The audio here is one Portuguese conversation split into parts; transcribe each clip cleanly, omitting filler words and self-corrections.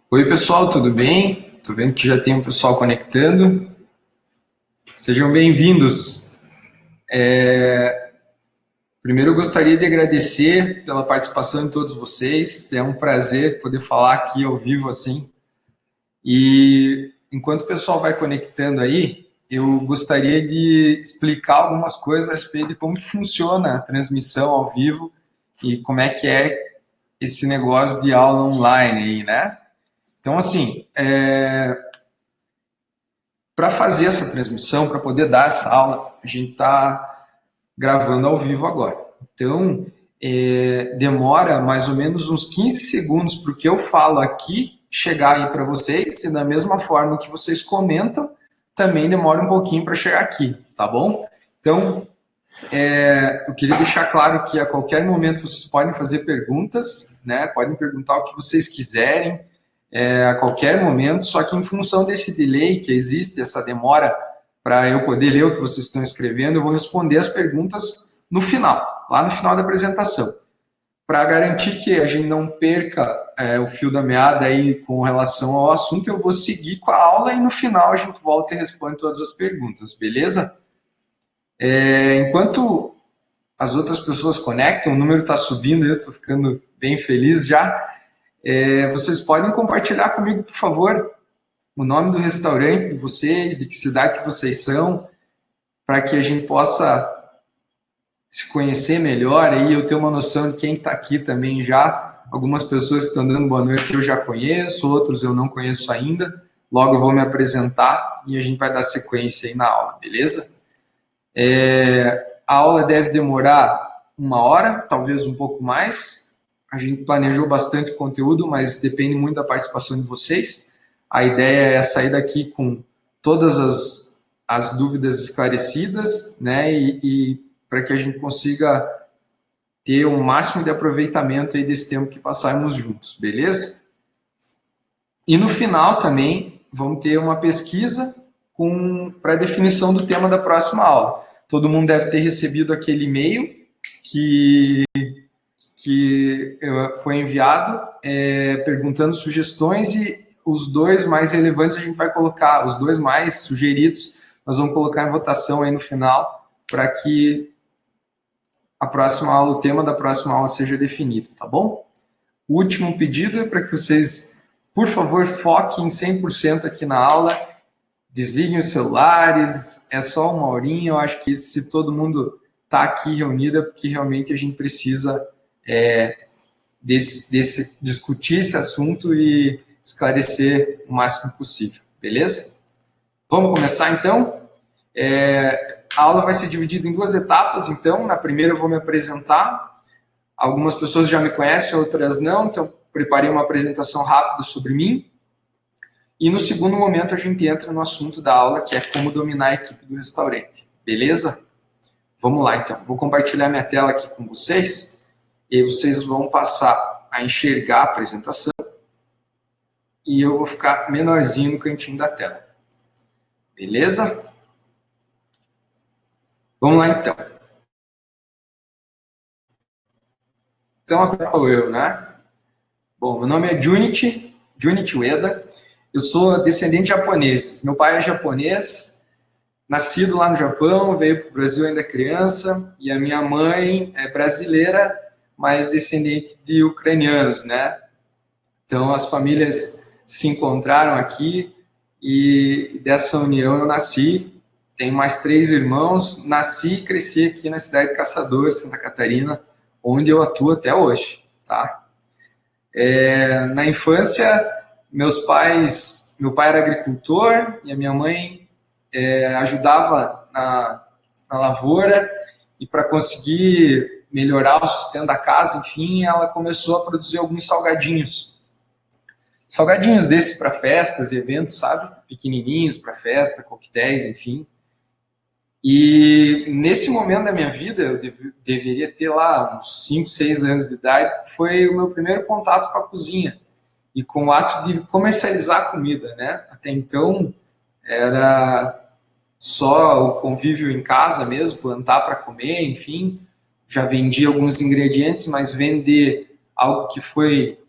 Oi, pessoal, tudo bem? Tô vendo que já tem um pessoal conectando. Sejam bem-vindos. Primeiro, eu gostaria de agradecer pela participação de todos vocês. É um prazer poder falar aqui ao vivo assim. E enquanto o pessoal vai conectando aí, eu gostaria de explicar algumas coisas a respeito de como que funciona a transmissão ao vivo e como é esse negócio de aula online aí, né? Então, assim, para fazer essa transmissão, para poder dar essa aula, a gente está gravando ao vivo agora. Então, demora mais ou menos uns 15 segundos para o que eu falo aqui chegar aí para vocês, e da mesma forma que vocês comentam, também demora um pouquinho para chegar aqui, tá bom? Então, eu queria deixar claro que a qualquer momento vocês podem fazer perguntas, né? Podem perguntar o que vocês quiserem, a qualquer momento, só que em função desse delay que existe, essa demora para eu poder ler o que vocês estão escrevendo, eu vou responder as perguntas no final, lá no final da apresentação. Para garantir que a gente não perca o fio da meada aí com relação ao assunto, eu vou seguir com a aula e no final a gente volta e responde todas as perguntas, beleza? Enquanto as outras pessoas conectam, o número está subindo, eu estou ficando bem feliz já. Vocês podem compartilhar comigo, por favor, o nome do restaurante de vocês, de que cidade que vocês são, para que a gente possa se conhecer melhor e eu ter uma noção de quem está aqui também já. Algumas pessoas que estão dando boa noite eu já conheço, outros eu não conheço ainda. Logo eu vou me apresentar e a gente vai dar sequência aí na aula, beleza? A aula deve demorar 1 hora, talvez um pouco mais. A gente planejou bastante conteúdo, mas depende muito da participação de vocês. A ideia é sair daqui com todas as dúvidas esclarecidas, né? E para que a gente consiga ter o máximo de aproveitamento aí desse tempo que passarmos juntos, beleza? E no final também vamos ter uma pesquisa para a definição do tema da próxima aula. Todo mundo deve ter recebido aquele e-mail que foi enviado perguntando sugestões, e os dois mais relevantes a gente vai colocar, os dois mais sugeridos, nós vamos colocar em votação aí no final, para que a próxima aula, o tema da próxima aula seja definido, tá bom? O último pedido é para que vocês, por favor, foquem 100% aqui na aula, desliguem os celulares, é só 1 horinha, eu acho que se todo mundo está aqui reunido é porque realmente a gente precisa discutir esse assunto e esclarecer o máximo possível, beleza? Vamos começar então? A aula vai ser dividida em 2 etapas, então, na primeira eu vou me apresentar, algumas pessoas já me conhecem, outras não, então preparei uma apresentação rápida sobre mim, e no segundo momento a gente entra no assunto da aula, que é como dominar a equipe do restaurante, beleza? Vamos lá então, vou compartilhar minha tela aqui com vocês, e aí vocês vão passar a enxergar a apresentação, e eu vou ficar menorzinho no cantinho da tela, beleza? Vamos lá, então. Então, aqui sou eu, né? Bom, meu nome é Junichi Ueda. Eu sou descendente de japoneses. Meu pai é japonês, nascido lá no Japão, veio para o Brasil ainda criança. E a minha mãe é brasileira, mas descendente de ucranianos, né? Então, as famílias se encontraram aqui e dessa união eu nasci. Tenho mais 3 irmãos, nasci e cresci aqui na cidade de Caçador, Santa Catarina, onde eu atuo até hoje, tá? Na infância, meu pai era agricultor e a minha mãe ajudava na lavoura, e para conseguir melhorar o sustento da casa, enfim, ela começou a produzir alguns salgadinhos. Salgadinhos desses para festas e eventos, sabe? Pequenininhos para festa, coquetéis, enfim. E nesse momento da minha vida, eu deveria ter lá uns 5, 6 anos de idade, foi o meu primeiro contato com a cozinha e com o ato de comercializar comida, né? Até então era só o convívio em casa mesmo, plantar para comer, enfim. Já vendia alguns ingredientes, mas vender algo que foi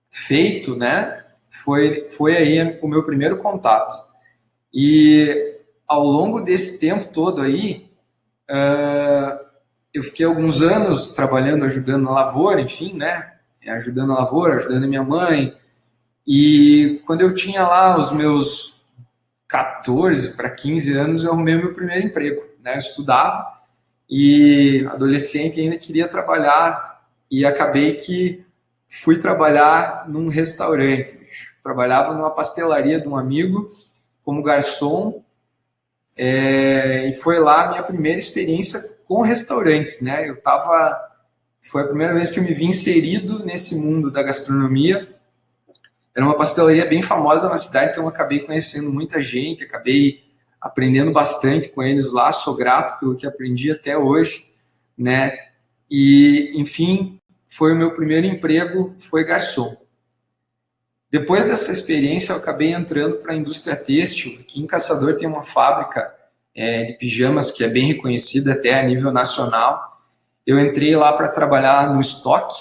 feito, né? foi aí o meu primeiro contato. E ao longo desse tempo todo aí, eu fiquei alguns anos trabalhando, ajudando na lavoura, enfim, né? Ajudando na lavoura, ajudando a minha mãe. E quando eu tinha lá os meus 14 para 15 anos, eu arrumei o meu primeiro emprego, né? Eu estudava e adolescente ainda queria trabalhar e acabei que fui trabalhar num restaurante. Trabalhava numa pastelaria de um amigo como garçom, e foi lá a minha primeira experiência com restaurantes, né? Foi a primeira vez que eu me vi inserido nesse mundo da gastronomia. Era uma pastelaria bem famosa na cidade, então eu acabei conhecendo muita gente, acabei aprendendo bastante com eles lá, sou grato pelo que aprendi até hoje, né? E, enfim, foi o meu primeiro emprego, foi garçom. Depois dessa experiência, eu acabei entrando para a indústria têxtil. Aqui em Caçador tem uma fábrica de pijamas que é bem reconhecida até a nível nacional. Eu entrei lá para trabalhar no estoque,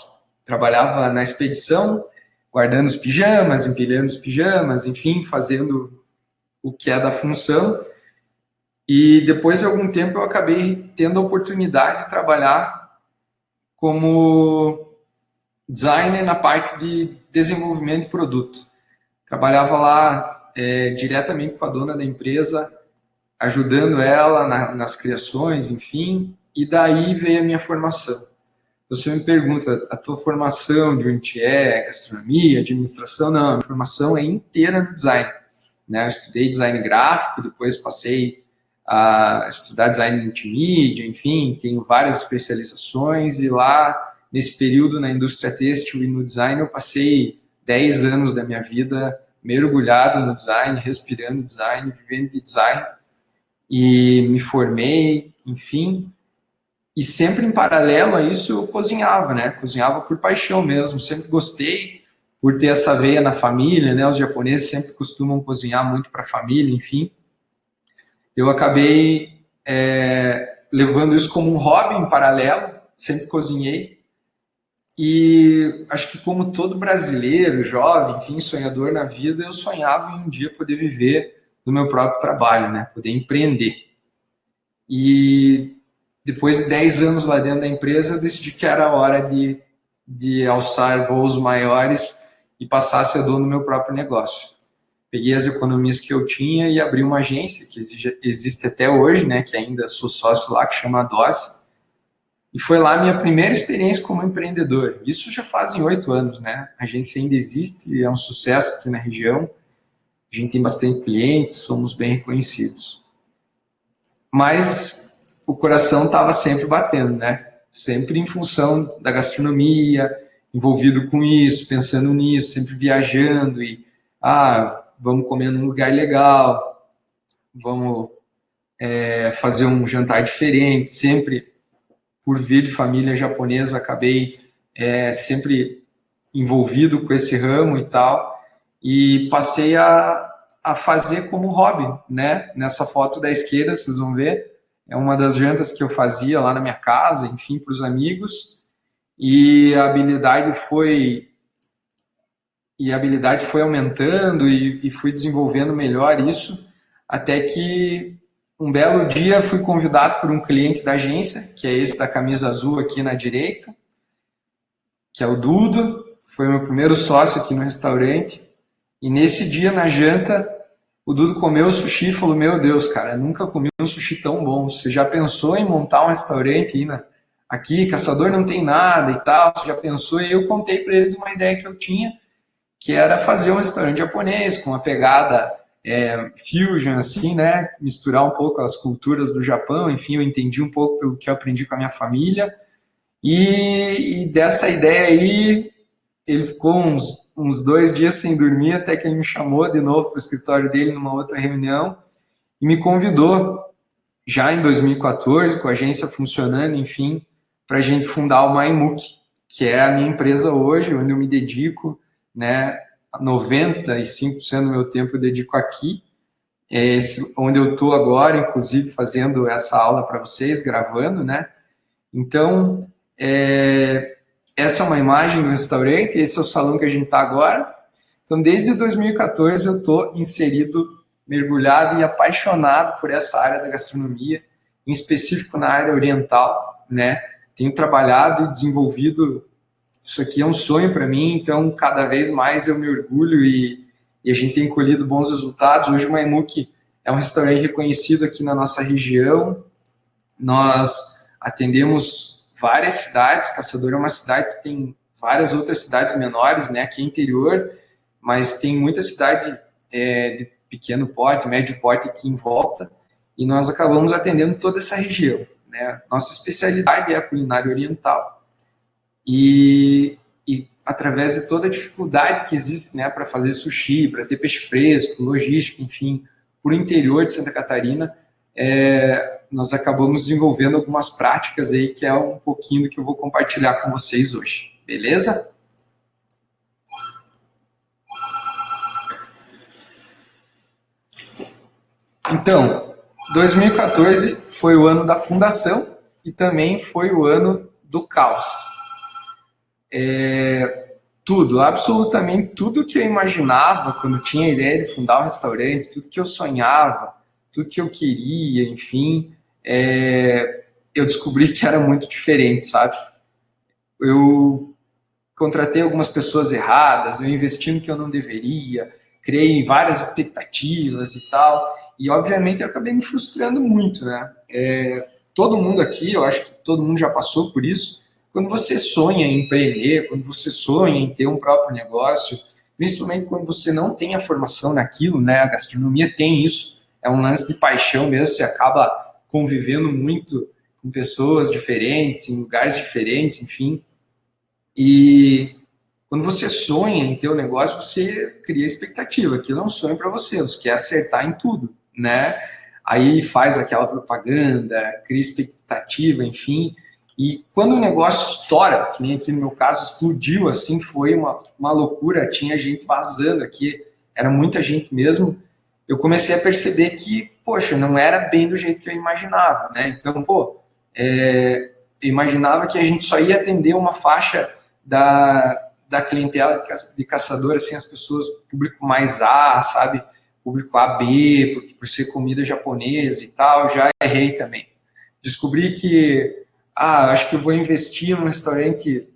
trabalhava na expedição, guardando os pijamas, empilhando os pijamas, enfim, fazendo o que é da função. E depois de algum tempo eu acabei tendo a oportunidade de trabalhar como designer na parte de desenvolvimento de produto. Trabalhava lá diretamente com a dona da empresa, ajudando ela nas criações, enfim, e daí veio a minha formação. Você me pergunta, a tua formação de onde é, gastronomia, administração? Não, a minha formação é inteira no design. Né? Eu estudei design gráfico, depois passei a estudar design multimídia, enfim, tenho várias especializações e lá, nesse período na indústria têxtil e no design, eu passei 10 anos da minha vida mergulhado no design, respirando design, vivendo de design e me formei, enfim. E sempre em paralelo a isso eu cozinhava, né? Cozinhava por paixão mesmo, sempre gostei por ter essa veia na família, né? Os japoneses sempre costumam cozinhar muito para a família, enfim. Eu acabei levando isso como um hobby em paralelo, sempre cozinhei. E acho que como todo brasileiro, jovem, enfim, sonhador na vida, eu sonhava em um dia poder viver do meu próprio trabalho, né? Poder empreender. E depois de 10 anos lá dentro da empresa, eu decidi que era a hora de alçar voos maiores e passar a ser dono do meu próprio negócio. Peguei as economias que eu tinha e abri uma agência que existe até hoje, né, que ainda sou sócio lá, que chama Dose. E foi lá a minha primeira experiência como empreendedor. Isso já fazem 8 anos, né? A agência ainda existe, é um sucesso aqui na região. A gente tem bastante clientes, somos bem reconhecidos. Mas o coração estava sempre batendo, né? Sempre em função da gastronomia, envolvido com isso, pensando nisso, sempre viajando e vamos comer num lugar legal, vamos fazer um jantar diferente. Sempre, por vir de família japonesa, acabei sempre envolvido com esse ramo e tal, e passei a fazer como hobby, né? Nessa foto da esquerda, vocês vão ver, é uma das jantas que eu fazia lá na minha casa, enfim, para os amigos, e a habilidade foi aumentando e fui desenvolvendo melhor isso, até que um belo dia fui convidado por um cliente da agência, que é esse da camisa azul aqui na direita, que é o Dudo, foi meu primeiro sócio aqui no restaurante, e nesse dia na janta, o Dudo comeu sushi e falou, meu Deus, cara, nunca comi um sushi tão bom, você já pensou em montar um restaurante aqui, Caçador não tem nada e tal, você já pensou? E eu contei para ele de uma ideia que eu tinha, que era fazer um restaurante japonês, com uma pegada fusion, assim, né? Misturar um pouco as culturas do Japão, enfim, eu entendi um pouco pelo que eu aprendi com a minha família. E dessa ideia aí, ele ficou uns 2 dias sem dormir, até que ele me chamou de novo para o escritório dele numa outra reunião e me convidou, já em 2014, com a agência funcionando, enfim, para a gente fundar o Maimuk, que é a minha empresa hoje, onde eu me dedico, né, 95% do meu tempo eu dedico aqui, onde eu estou agora, inclusive fazendo essa aula para vocês, gravando, né? Então, essa é uma imagem do restaurante, esse é o salão que a gente está agora. Então, desde 2014 eu estou inserido, mergulhado e apaixonado por essa área da gastronomia, em específico na área oriental, né? Tenho trabalhado e desenvolvido, isso aqui é um sonho para mim, então cada vez mais eu me orgulho e a gente tem colhido bons resultados. Hoje o Maimuk é um restaurante reconhecido aqui na nossa região, nós atendemos várias cidades, Caçador é uma cidade que tem várias outras cidades menores, né, aqui interior, mas tem muita cidade de pequeno porte, médio porte aqui em volta, e nós acabamos atendendo toda essa região, né? Nossa especialidade é a culinária oriental. E através de toda a dificuldade que existe, né, para fazer sushi, para ter peixe fresco, logística, enfim, por interior de Santa Catarina, nós acabamos desenvolvendo algumas práticas aí, que é um pouquinho do que eu vou compartilhar com vocês hoje. Beleza? Então, 2014 foi o ano da fundação e também foi o ano do caos. Tudo, absolutamente tudo que eu imaginava quando tinha a ideia de fundar o restaurante, tudo que eu sonhava, tudo que eu queria, enfim, eu descobri que era muito diferente, sabe? Eu contratei algumas pessoas erradas, eu investi no que eu não deveria, criei várias expectativas e tal, e obviamente eu acabei me frustrando muito, né? Todo mundo aqui, eu acho que todo mundo já passou por isso. Quando você sonha em empreender, quando você sonha em ter um próprio negócio, principalmente quando você não tem a formação naquilo, né? A gastronomia tem isso, é um lance de paixão mesmo, você acaba convivendo muito com pessoas diferentes, em lugares diferentes, enfim. E quando você sonha em ter um negócio, você cria expectativa, aquilo é um sonho para você quer acertar em tudo, né? Aí faz aquela propaganda, cria expectativa, enfim. E quando o negócio estoura, que nem aqui no meu caso explodiu, assim, foi uma loucura, tinha gente vazando aqui, era muita gente mesmo, eu comecei a perceber que, poxa, não era bem do jeito que eu imaginava, né? Então, eu imaginava que a gente só ia atender uma faixa da clientela de caçador, assim, as pessoas, público mais A, sabe? Público AB, por ser comida japonesa e tal, já errei também. Descobri que acho que eu vou investir num restaurante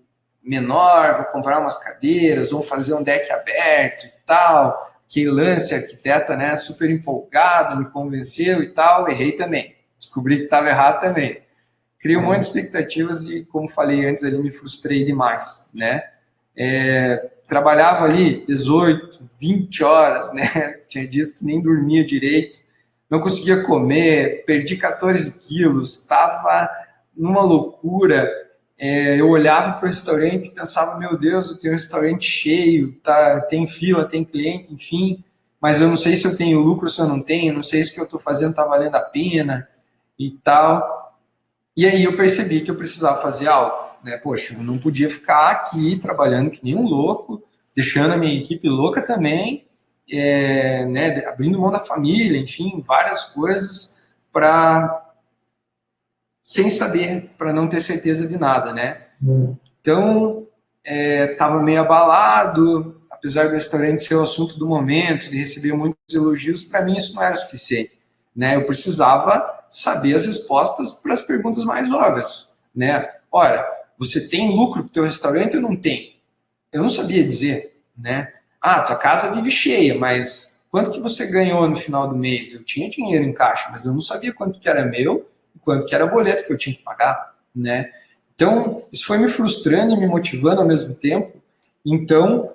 menor, vou comprar umas cadeiras, vou fazer um deck aberto e tal. Que lance, arquiteta, né, super empolgada, me convenceu e tal, errei também. Descobri que estava errado também. Criei um monte de expectativas e, como falei antes, ali me frustrei demais, né? Trabalhava ali 18, 20 horas, né? Tinha dias que nem dormia direito, não conseguia comer, perdi 14 quilos, estava numa loucura. Eu olhava para o restaurante e pensava, meu Deus, eu tenho um restaurante cheio, tá, tem fila, tem cliente, enfim, mas eu não sei se eu tenho lucro, se eu não tenho, não sei se o que eu estou fazendo está valendo a pena e tal. E aí eu percebi que eu precisava fazer algo, né? Poxa, eu não podia ficar aqui trabalhando que nem um louco, deixando a minha equipe louca também, né, abrindo mão da família, enfim, várias coisas sem saber, para não ter certeza de nada, né? Então, estava meio abalado, apesar do restaurante ser o assunto do momento, de receber muitos elogios, para mim isso não era suficiente, né? Eu precisava saber as respostas para as perguntas mais óbvias, né? Olha, você tem lucro para o teu restaurante ou não tem? Eu não sabia dizer, né? Tua casa vive cheia, mas quanto que você ganhou no final do mês? Eu tinha dinheiro em caixa, mas eu não sabia quanto que era meu e quanto que era boleto que eu tinha que pagar, né? Então, isso foi me frustrando e me motivando ao mesmo tempo. Então,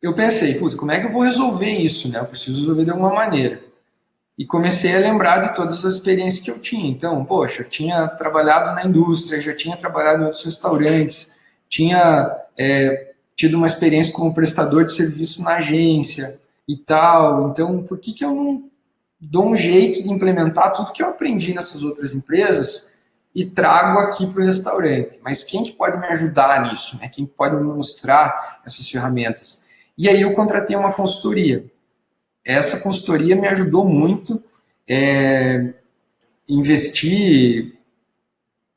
eu pensei, como é que eu vou resolver isso, né? Eu preciso resolver de alguma maneira. E comecei a lembrar de todas as experiências que eu tinha. Então, poxa, eu tinha trabalhado na indústria, já tinha trabalhado em outros restaurantes, tinha tido uma experiência como prestador de serviço na agência e tal. Então, por que eu não dou um jeito de implementar tudo que eu aprendi nessas outras empresas e trago aqui para o restaurante? Mas quem que pode me ajudar nisso, né? Quem pode me mostrar essas ferramentas? E aí eu contratei uma consultoria. Essa consultoria me ajudou muito, investi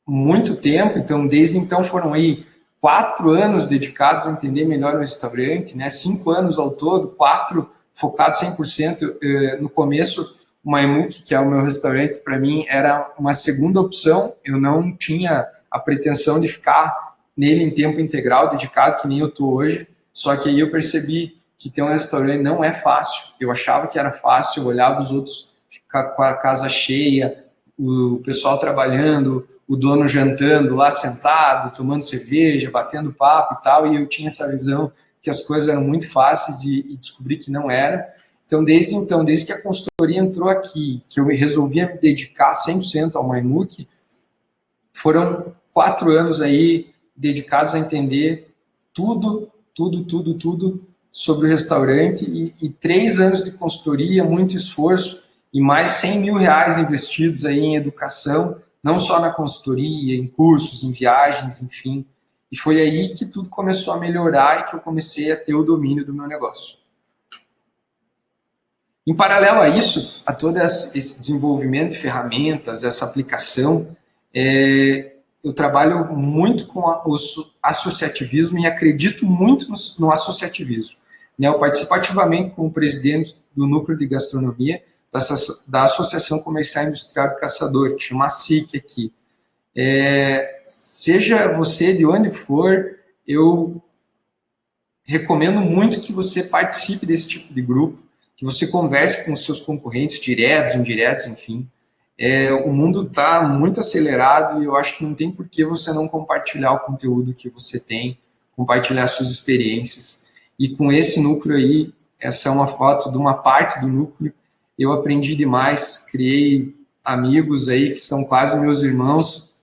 muito tempo, então desde então foram aí 4 anos dedicados a entender melhor o restaurante, né? 5 anos ao todo, 4 focados 100%. No começo, o Maimuki, que é o meu restaurante, para mim era uma segunda opção. Eu não tinha a pretensão de ficar nele em tempo integral, dedicado, que nem eu estou hoje. Só que aí eu percebi que ter um restaurante não é fácil. Eu achava que era fácil, eu olhava os outros com a casa cheia, o pessoal trabalhando, o dono jantando lá sentado, tomando cerveja, batendo papo e tal, e eu tinha essa visão que as coisas eram muito fáceis e descobri que não eram. Então, desde que a consultoria entrou aqui, que eu resolvi me dedicar 100% ao Maimuki, foram 4 anos aí dedicados a entender tudo sobre o restaurante e 3 anos de consultoria, muito esforço e mais 100 mil reais investidos aí em educação, não só na consultoria, em cursos, em viagens, enfim. E foi aí que tudo começou a melhorar e que eu comecei a ter o domínio do meu negócio. Em paralelo a isso, a todo esse desenvolvimento de ferramentas, essa aplicação, eu trabalho muito com o associativismo e acredito muito no associativismo. Eu participo ativamente como presidente do Núcleo de Gastronomia da Associação Comercial e Industrial de Caçador, que chama SIC aqui. Seja você de onde for, eu recomendo muito que você participe desse tipo de grupo, que você converse com os seus concorrentes, diretos, indiretos, enfim. O mundo está muito acelerado e eu acho que não tem por que você não compartilhar o conteúdo que você tem, compartilhar suas experiências. E com esse núcleo aí, essa é uma foto de uma parte do núcleo, eu aprendi demais, criei amigos aí que são quase meus irmãos,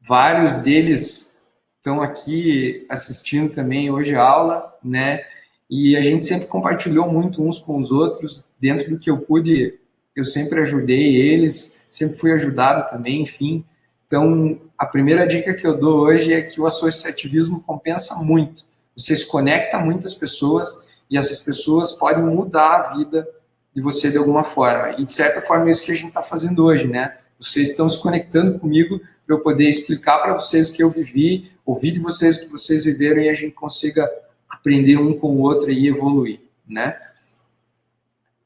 vários deles estão aqui assistindo também hoje a aula, né? E a gente sempre compartilhou muito uns com os outros, dentro do que eu pude, eu sempre ajudei eles, sempre fui ajudado também, enfim. Então, a primeira dica que eu dou hoje é que o associativismo compensa muito. Você se conecta a muitas pessoas e essas pessoas podem mudar a vida de você de alguma forma. E, de certa forma, é isso que a gente está fazendo hoje, né? Vocês estão se conectando comigo para eu poder explicar para vocês o que eu vivi, ouvir de vocês o que vocês viveram e a gente consiga aprender um com o outro e evoluir, né?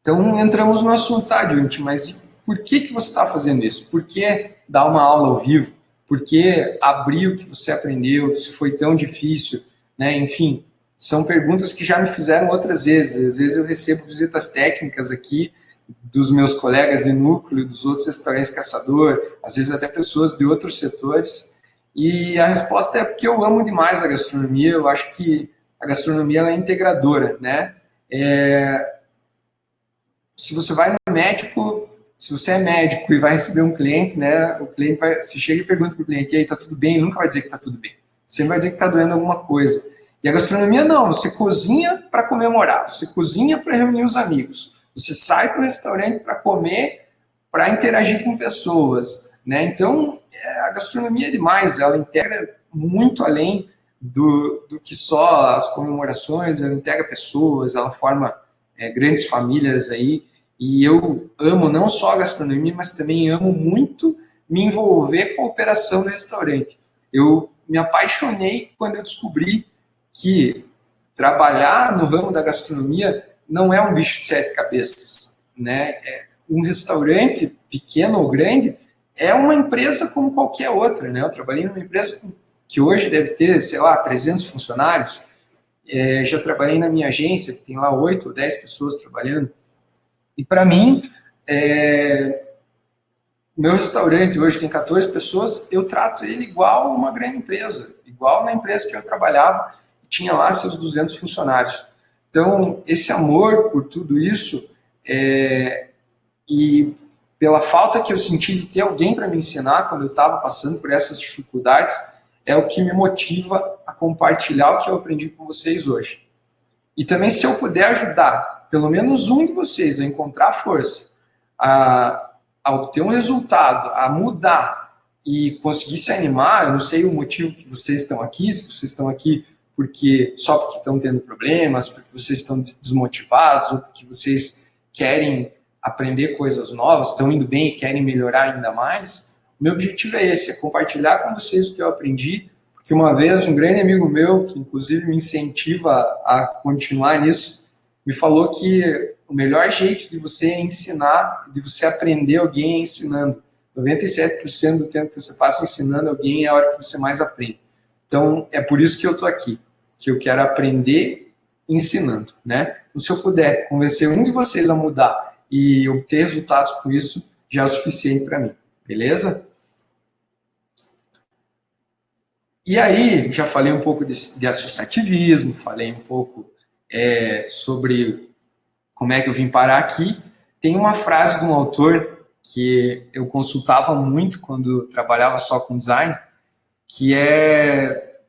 Então, entramos no assunto, tá, Junti? Mas por que você está fazendo isso? Por que dar uma aula ao vivo? Por que abrir o que você aprendeu? Se foi tão difícil, né? Enfim, são perguntas que já me fizeram outras vezes. Às vezes eu recebo visitas técnicas aqui dos meus colegas de núcleo, dos outros restaurantes caçador, às vezes até pessoas de outros setores. E a resposta é porque eu amo demais a gastronomia. Eu acho que a gastronomia ela é integradora, né? Se você vai no médico, se você é médico e vai receber um cliente, né? O cliente se chega e pergunta para o cliente, e aí, tá tudo bem? Ele nunca vai dizer que tá tudo bem. Sempre vai dizer que está doendo alguma coisa. E a gastronomia não, você cozinha para comemorar, você cozinha para reunir os amigos, você sai para o restaurante para comer, para interagir com pessoas, né? Então, a gastronomia é demais, ela integra muito além do que só as comemorações, ela integra pessoas, ela forma grandes famílias aí, e eu amo não só a gastronomia, mas também amo muito me envolver com a operação do restaurante. Eu me apaixonei quando eu descobri que trabalhar no ramo da gastronomia não é um bicho de 7 cabeças, né? Um restaurante, pequeno ou grande, é uma empresa como qualquer outra, né? Eu trabalhei numa empresa que hoje deve ter, sei lá, 300 funcionários. Já trabalhei na minha agência, que tem lá 8 ou 10 pessoas trabalhando. E para mim, o meu restaurante hoje tem 14 pessoas, eu trato ele igual uma grande empresa, igual na empresa que eu trabalhava, tinha lá seus 200 funcionários. Então, esse amor por tudo isso, e pela falta que eu senti de ter alguém para me ensinar quando eu estava passando por essas dificuldades, é o que me motiva a compartilhar o que eu aprendi com vocês hoje. E também, se eu puder ajudar pelo menos um de vocês a encontrar força, a obter um resultado, a mudar e conseguir se animar, eu não sei o motivo que vocês estão aqui, se vocês estão aqui só porque estão tendo problemas, porque vocês estão desmotivados, ou porque vocês querem aprender coisas novas, estão indo bem e querem melhorar ainda mais. O meu objetivo é esse, é compartilhar com vocês o que eu aprendi, porque que uma vez um grande amigo meu, que inclusive me incentiva a continuar nisso, me falou que o melhor jeito de você ensinar, de você aprender alguém é ensinando. 97% do tempo que você passa ensinando alguém é a hora que você mais aprende. Então, é por isso que eu estou aqui, que eu quero aprender ensinando, né? Então, se eu puder convencer um de vocês a mudar e obter resultados com isso, já é o suficiente para mim, beleza? E aí, já falei um pouco de associativismo, falei um pouco sobre como é que eu vim parar aqui. Tem uma frase de um autor que eu consultava muito quando trabalhava só com design, que é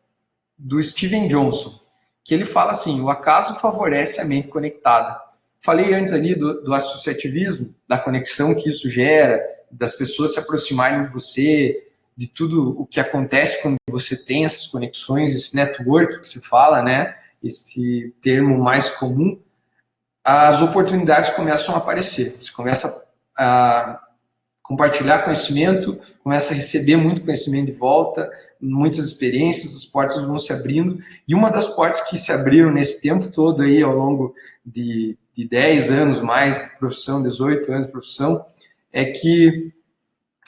do Steven Johnson, que ele fala assim: o acaso favorece a mente conectada. Falei antes ali do associativismo, da conexão que isso gera, das pessoas se aproximarem de você, de tudo o que acontece quando você tem essas conexões, esse network que se fala, né? Esse termo mais comum. As oportunidades começam a aparecer. Você começa a compartilhar conhecimento, começa a receber muito conhecimento de volta, muitas experiências, as portas vão se abrindo. E uma das portas que se abriram nesse tempo todo aí, ao longo de 10 anos mais de profissão, 18 anos de profissão, é que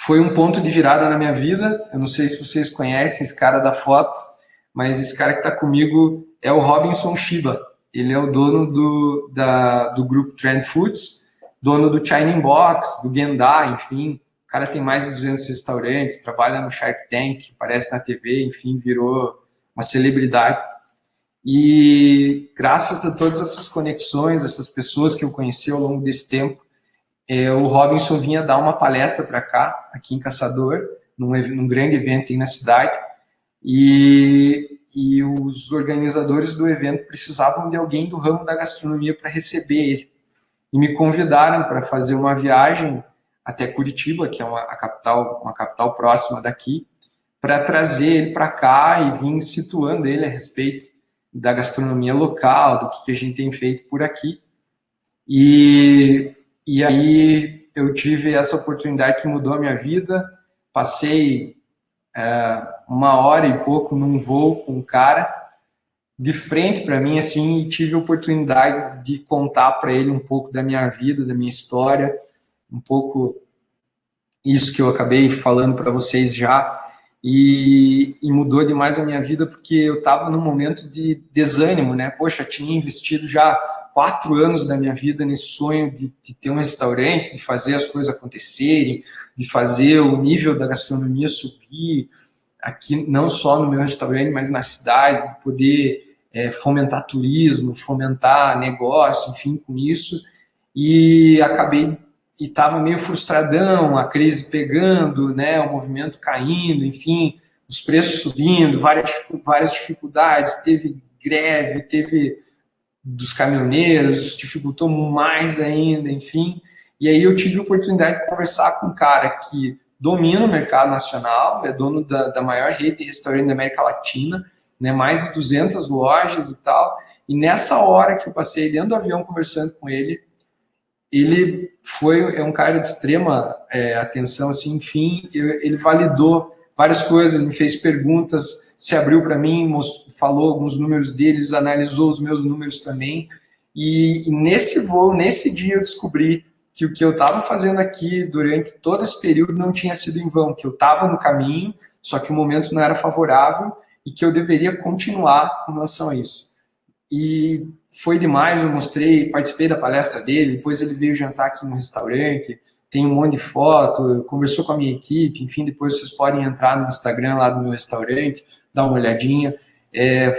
foi um ponto de virada na minha vida. Eu não sei se vocês conhecem esse cara da foto, mas esse cara que está comigo é o Robinson Shiba. Ele é o dono do grupo Trend Foods, dono do China Box, do Gendai, enfim. O cara tem mais de 200 restaurantes, trabalha no Shark Tank, aparece na TV, enfim, virou uma celebridade. E graças a todas essas conexões, essas pessoas que eu conheci ao longo desse tempo, o Robinson vinha dar uma palestra para cá, aqui em Caçador, num grande evento aí na cidade, e os organizadores do evento precisavam de alguém do ramo da gastronomia para receber ele. E me convidaram para fazer uma viagem até Curitiba, que é uma capital próxima daqui, para trazer ele para cá e vir situando ele a respeito da gastronomia local, do que a gente tem feito por aqui. E aí eu tive essa oportunidade que mudou a minha vida. Passei 1h e pouco num voo com um cara de frente para mim, assim, e tive a oportunidade de contar para ele um pouco da minha vida, da minha história, um pouco isso que eu acabei falando para vocês já, e mudou demais a minha vida porque eu estava num momento de desânimo, né? Poxa, tinha investido já 4 anos da minha vida nesse sonho de ter um restaurante, de fazer as coisas acontecerem, de fazer o nível da gastronomia subir, aqui não só no meu restaurante, mas na cidade, de poder fomentar turismo, fomentar negócio, enfim, com isso. E acabei, e estava meio frustradão, a crise pegando, né, o movimento caindo, enfim, os preços subindo, várias dificuldades, teve greve, teve dos caminhoneiros, isso dificultou mais ainda, enfim. E aí eu tive a oportunidade de conversar com um cara que domina o mercado nacional, é dono da maior rede de restaurante da América Latina, né, mais de 200 lojas e tal. E nessa hora que eu passei dentro do avião conversando com ele, ele é um cara de extrema atenção, assim, enfim, ele validou várias coisas, ele me fez perguntas, se abriu para mim, falou alguns números deles, analisou os meus números também. E nesse voo, nesse dia, eu descobri que o que eu estava fazendo aqui durante todo esse período não tinha sido em vão, que eu estava no caminho, só que o momento não era favorável e que eu deveria continuar com relação a isso. E foi demais, eu participei da palestra dele, depois ele veio jantar aqui no restaurante, tem um monte de foto, conversou com a minha equipe, enfim, depois vocês podem entrar no Instagram lá do meu restaurante, dar uma olhadinha.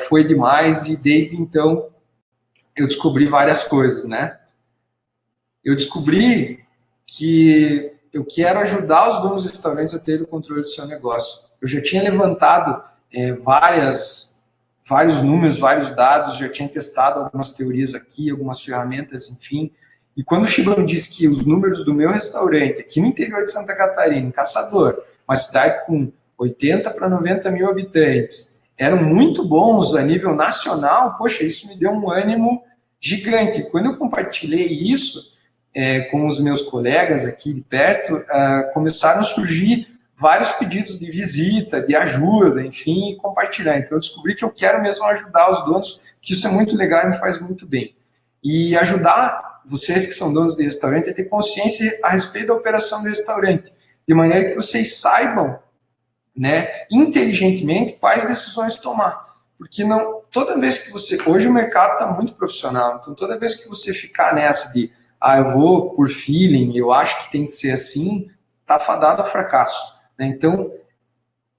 Foi demais e desde então eu descobri várias coisas, né? Eu descobri que eu quero ajudar os donos de restaurantes a ter o controle do seu negócio. Eu já tinha levantado vários números, vários dados, já tinha testado algumas teorias aqui, algumas ferramentas, enfim. E quando o Shiba me disse que os números do meu restaurante, aqui no interior de Santa Catarina, em Caçador, uma cidade com 80 para 90 mil habitantes, eram muito bons a nível nacional, poxa, isso me deu um ânimo gigante. Quando eu compartilhei isso com os meus colegas aqui de perto, começaram a surgir vários pedidos de visita, de ajuda, enfim, e compartilhar. Então eu descobri que eu quero mesmo ajudar os donos, que isso é muito legal e me faz muito bem. E ajudar vocês que são donos de restaurante a ter consciência a respeito da operação do restaurante, de maneira que vocês saibam, né, inteligentemente quais decisões tomar. Porque não, toda vez que você... Hoje o mercado está muito profissional, então toda vez que você ficar nessa de eu vou por feeling, eu acho que tem que ser assim, está fadado ao fracasso. Né? Então,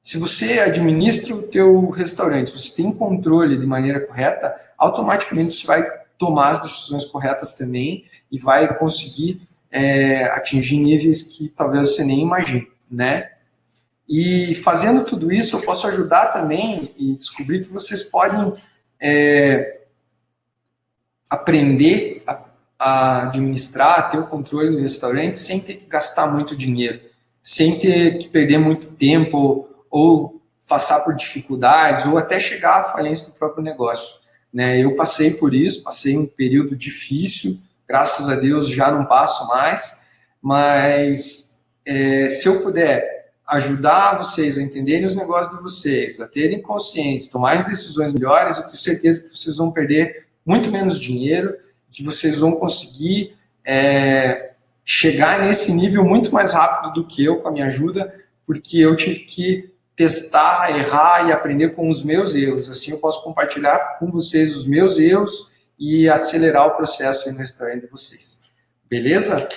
se você administra o teu restaurante, se você tem controle de maneira correta, automaticamente você vai tomar as decisões corretas também e vai conseguir atingir níveis que talvez você nem imagine, né? E fazendo tudo isso, eu posso ajudar também e descobrir que vocês podem aprender a administrar, a ter o controle do restaurante sem ter que gastar muito dinheiro, sem ter que perder muito tempo ou passar por dificuldades ou até chegar à falência do próprio negócio. Né? Eu passei por isso, passei um período difícil, graças a Deus já não passo mais, mas se eu puder ajudar vocês a entenderem os negócios de vocês, a terem consciência, tomar as decisões melhores, eu tenho certeza que vocês vão perder muito menos dinheiro, que vocês vão conseguir chegar nesse nível muito mais rápido do que eu com a minha ajuda, porque eu tive que testar, errar e aprender com os meus erros. Assim eu posso compartilhar com vocês os meus erros e acelerar o processo no restaurante de vocês. Beleza?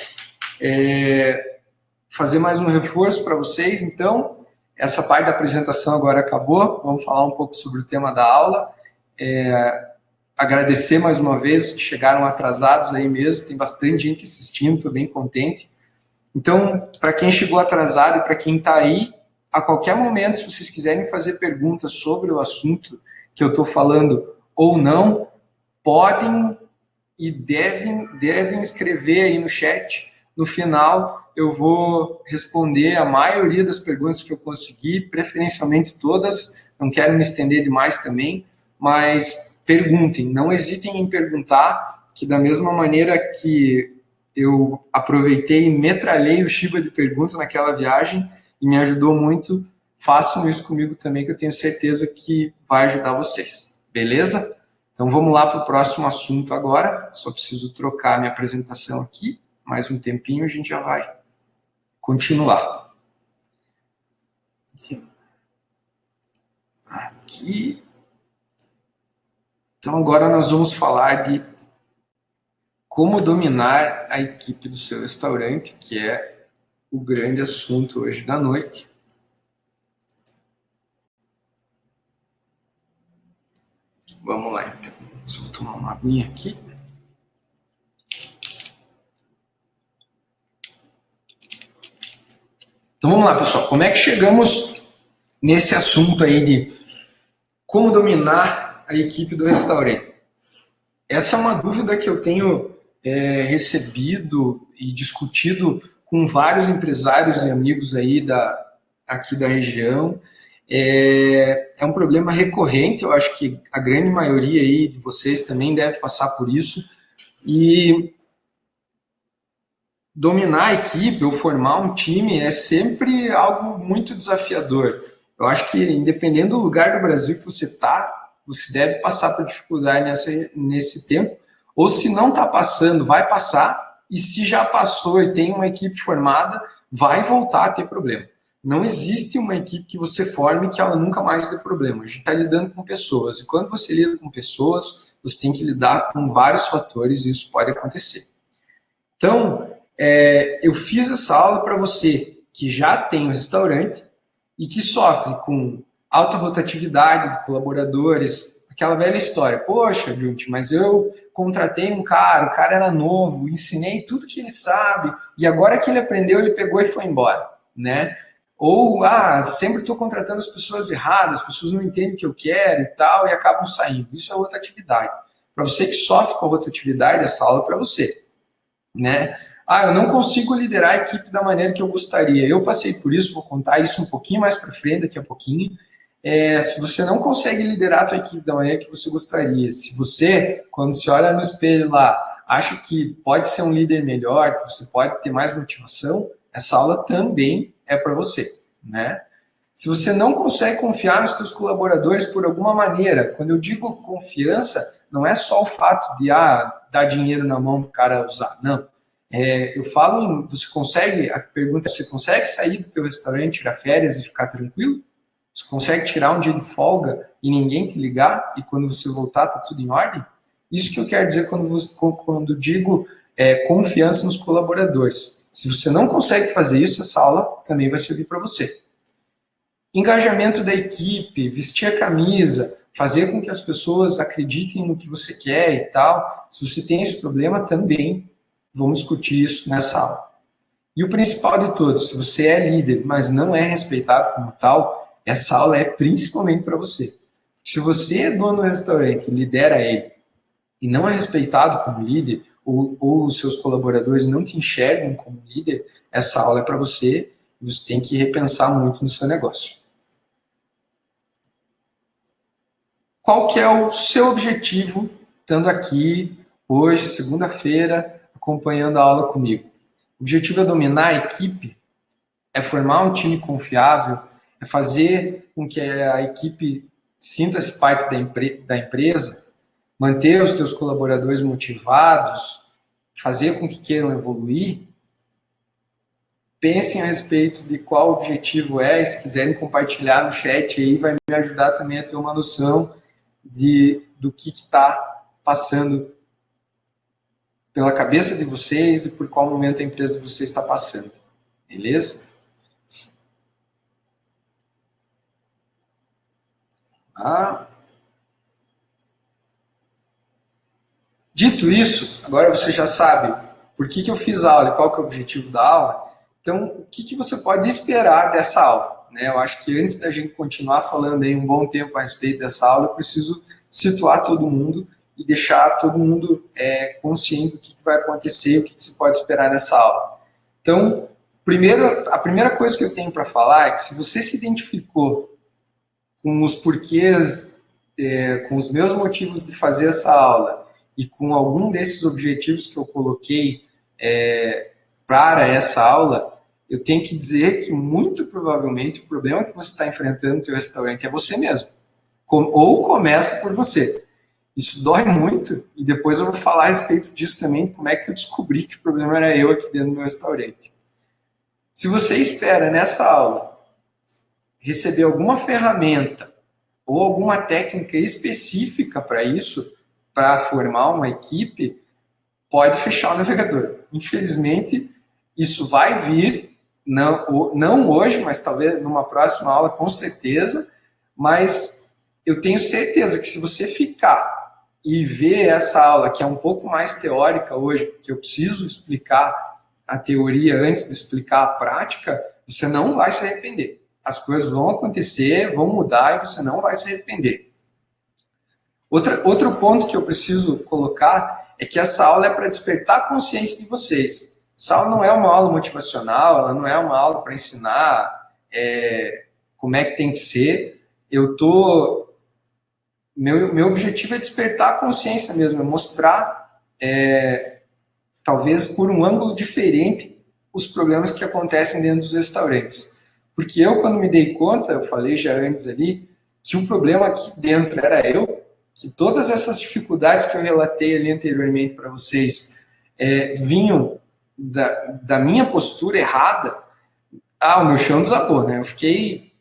Fazer mais um reforço para vocês, então. Essa parte da apresentação agora acabou. Vamos falar um pouco sobre o tema da aula. Agradecer mais uma vez que chegaram atrasados aí mesmo. Tem bastante gente assistindo, estou bem contente. Então, para quem chegou atrasado e para quem está aí, a qualquer momento, se vocês quiserem fazer perguntas sobre o assunto que eu estou falando ou não, podem e devem escrever aí no chat. No final, eu vou responder a maioria das perguntas que eu conseguir, preferencialmente todas. Não quero me estender demais também, mas perguntem, não hesitem em perguntar, que da mesma maneira que eu aproveitei e metralhei o Shiba de perguntas naquela viagem, e me ajudou muito, façam isso comigo também, que eu tenho certeza que vai ajudar vocês. Beleza? Então vamos lá para o próximo assunto agora. Só preciso trocar minha apresentação aqui. Mais um tempinho a gente já vai continuar. Aqui. Então agora nós vamos falar de como dominar a equipe do seu restaurante, que é o grande assunto hoje da noite. Vamos lá, então. Só vou tomar uma aguinha aqui. Então vamos lá, pessoal. Como é que chegamos nesse assunto aí de como dominar a equipe do restaurante? Essa é uma dúvida que eu tenho recebido e discutido com vários empresários e amigos aí aqui da região. É um problema recorrente, eu acho que a grande maioria aí de vocês também deve passar por isso. E dominar a equipe ou formar um time é sempre algo muito desafiador. Eu acho que, independendo do lugar do Brasil que você está, você deve passar por dificuldade nesse tempo, ou se não está passando, vai passar, e se já passou e tem uma equipe formada, vai voltar a ter problema. Não existe uma equipe que você forme que ela nunca mais dê problema. A gente está lidando com pessoas, e quando você lida com pessoas, você tem que lidar com vários fatores e isso pode acontecer. Então, eu fiz essa aula para você que já tem um restaurante e que sofre com alta rotatividade de colaboradores, aquela velha história. Poxa, Junti, mas eu contratei um cara, o cara era novo, ensinei tudo que ele sabe e agora que ele aprendeu, ele pegou e foi embora, né? Ou, sempre estou contratando as pessoas erradas, as pessoas não entendem o que eu quero e tal e acabam saindo. Isso é rotatividade. Para você que sofre com a rotatividade, essa aula é para você, né? Eu não consigo liderar a equipe da maneira que eu gostaria. Eu passei por isso, vou contar isso um pouquinho mais para frente, daqui a pouquinho. Se você não consegue liderar a tua equipe da maneira que você gostaria, se você, quando se olha no espelho lá, acha que pode ser um líder melhor, que você pode ter mais motivação, essa aula também é para você. né? Se você não consegue confiar nos seus colaboradores por alguma maneira, quando eu digo confiança, não é só o fato de dar dinheiro na mão para o cara usar, não. Eu falo em, a pergunta é, você consegue sair do teu restaurante, tirar férias e ficar tranquilo? Você consegue tirar um dia de folga e ninguém te ligar e quando você voltar tá tudo em ordem? Isso que eu quero dizer quando digo confiança nos colaboradores. Se você não consegue fazer isso, essa aula também vai servir para você. Engajamento da equipe, vestir a camisa, fazer com que as pessoas acreditem no que você quer e tal. Se você tem esse problema, também vamos discutir isso nessa aula. E o principal de todos, se você é líder, mas não é respeitado como tal, essa aula é principalmente para você. Se você é dono do restaurante, lidera ele, e não é respeitado como líder, ou os seus colaboradores não te enxergam como líder, essa aula é para você, e você tem que repensar muito no seu negócio. Qual que é o seu objetivo, estando aqui hoje, segunda-feira, acompanhando a aula comigo? O objetivo é dominar a equipe, é formar um time confiável, é fazer com que a equipe sinta-se parte da empresa, manter os teus colaboradores motivados, fazer com que queiram evoluir. Pensem a respeito de qual o objetivo é, e se quiserem compartilhar no chat aí, vai me ajudar também a ter uma noção do que está passando pela cabeça de vocês e por qual momento a empresa de vocês está passando. Beleza? Dito isso, agora você já sabe por que eu fiz a aula e qual que é o objetivo da aula. Então, o que você pode esperar dessa aula? Eu acho que antes da gente continuar falando aí um bom tempo a respeito dessa aula, eu preciso situar todo mundo e deixar todo mundo consciente do que vai acontecer, o que se pode esperar nessa aula. Então, a primeira coisa que eu tenho para falar é que se você se identificou com os porquês, com os meus motivos de fazer essa aula e com algum desses objetivos que eu coloquei para essa aula, eu tenho que dizer que muito provavelmente o problema que você está enfrentando no seu restaurante é você mesmo. Ou começa por você. Isso dói muito e depois eu vou falar a respeito disso também, como é que eu descobri que o problema era eu aqui dentro do meu restaurante. Se você espera nessa aula receber alguma ferramenta ou alguma técnica específica para isso, para formar uma equipe, pode fechar o navegador. Infelizmente, isso vai vir, não hoje, mas talvez numa próxima aula, com certeza, mas eu tenho certeza que se você ficar e ver essa aula, que é um pouco mais teórica hoje, porque eu preciso explicar a teoria antes de explicar a prática, você não vai se arrepender. As coisas vão acontecer, vão mudar e você não vai se arrepender. Outro ponto que eu preciso colocar é que essa aula é para despertar a consciência de vocês. Essa aula não é uma aula motivacional, ela não é uma aula para ensinar como é que tem que ser. Meu objetivo é despertar a consciência mesmo, é mostrar, talvez por um ângulo diferente, os problemas que acontecem dentro dos restaurantes. Porque eu, quando me dei conta, eu falei já antes ali, que o problema aqui dentro era eu, que todas essas dificuldades que eu relatei ali anteriormente para vocês vinham da minha postura errada. O meu chão desabou, né? Eu fiquei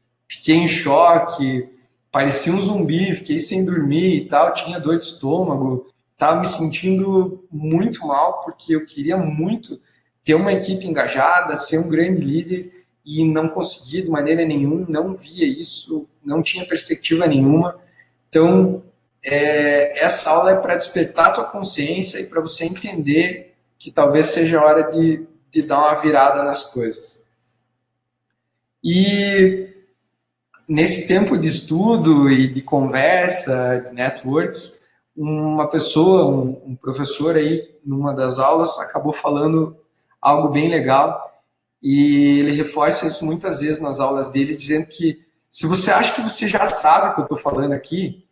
em choque, parecia um zumbi, fiquei sem dormir e tal, tinha dor de estômago, estava me sentindo muito mal, porque eu queria muito ter uma equipe engajada, ser um grande líder, e não conseguia de maneira nenhuma, não via isso, não tinha perspectiva nenhuma. Então, essa aula é para despertar a tua consciência e para você entender que talvez seja a hora de dar uma virada nas coisas. E nesse tempo de estudo e de conversa, de network, uma pessoa, um professor aí, numa das aulas, acabou falando algo bem legal, e ele reforça isso muitas vezes nas aulas dele, dizendo que se você acha que você já sabe o que eu estou falando aqui,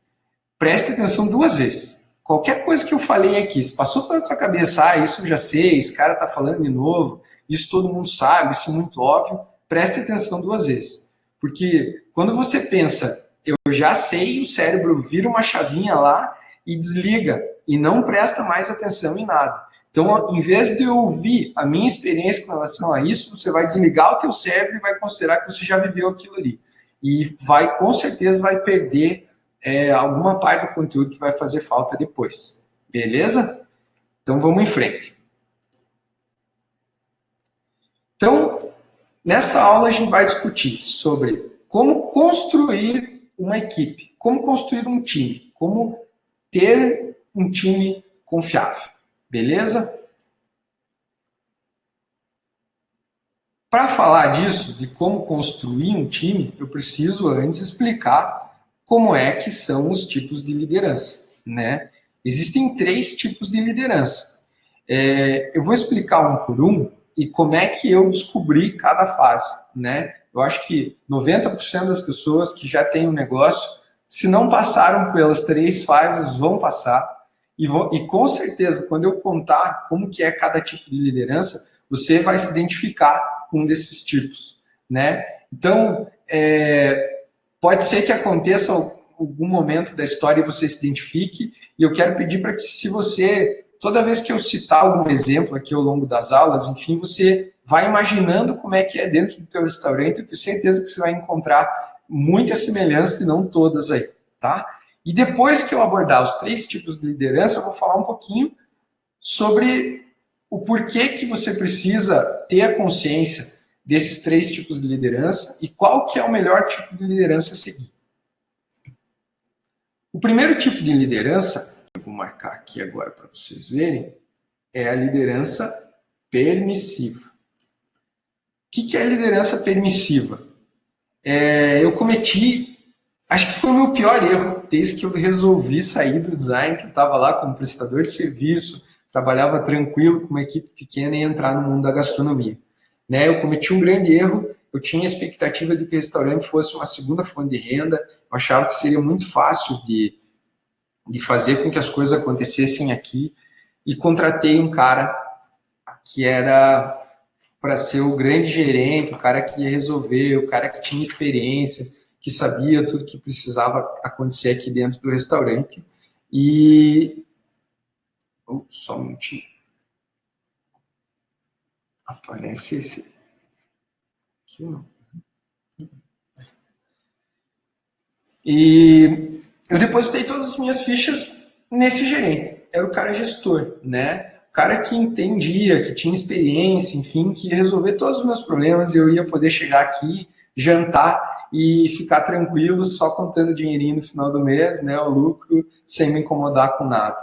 preste atenção 2 vezes. Qualquer coisa que eu falei aqui, se passou pela tua cabeça, isso eu já sei, esse cara está falando de novo, isso todo mundo sabe, isso é muito óbvio, preste atenção 2 vezes. Porque quando você pensa, eu já sei, o cérebro vira uma chavinha lá e desliga, e não presta mais atenção em nada. Então, em vez de ouvir a minha experiência com relação a isso, você vai desligar o teu cérebro e vai considerar que você já viveu aquilo ali. E vai, com certeza, vai perder alguma parte do conteúdo que vai fazer falta depois. Beleza? Então, vamos em frente. Então, nessa aula a gente vai discutir sobre como construir uma equipe, como construir um time, como ter um time confiável. Beleza? Para falar disso, de como construir um time, eu preciso antes explicar como é que são os tipos de liderança, né? Existem 3 tipos de liderança. Eu vou explicar um por um e como é que eu descobri cada fase, né? Eu acho que 90% das pessoas que já têm um negócio, se não passaram pelas 3 fases, vão passar. E com certeza, quando eu contar como que é cada tipo de liderança, você vai se identificar com um desses tipos, né? Então, pode ser que aconteça algum momento da história e você se identifique, e eu quero pedir para que, se você, toda vez que eu citar algum exemplo aqui ao longo das aulas, enfim, você vai imaginando como é que é dentro do teu restaurante. Eu tenho certeza que você vai encontrar muitas semelhanças, se não todas aí, tá? E depois que eu abordar os 3 tipos de liderança, eu vou falar um pouquinho sobre o porquê que você precisa ter a consciência desses 3 tipos de liderança e qual que é o melhor tipo de liderança a seguir. O primeiro tipo de liderança, eu vou marcar aqui agora para vocês verem, é a liderança permissiva. O que é a liderança permissiva? Eu cometi, acho que foi o meu pior erro, desde que eu resolvi sair do design, que eu estava lá como prestador de serviço, trabalhava tranquilo com uma equipe pequena e entrar no mundo da gastronomia. Né? Eu cometi um grande erro, eu tinha a expectativa de que o restaurante fosse uma segunda fonte de renda, eu achava que seria muito fácil de fazer com que as coisas acontecessem aqui, e contratei um cara que era para ser o grande gerente, o cara que ia resolver, o cara que tinha experiência, que sabia tudo que precisava acontecer aqui dentro do restaurante. E... só um minutinho. Aparece esse... aqui não. E eu depositei todas as minhas fichas nesse gerente. Era o cara gestor, né? O cara que entendia, que tinha experiência, enfim, que ia resolver todos os meus problemas, e eu ia poder chegar aqui, jantar e ficar tranquilo, só contando dinheirinho no final do mês, né, o lucro, sem me incomodar com nada.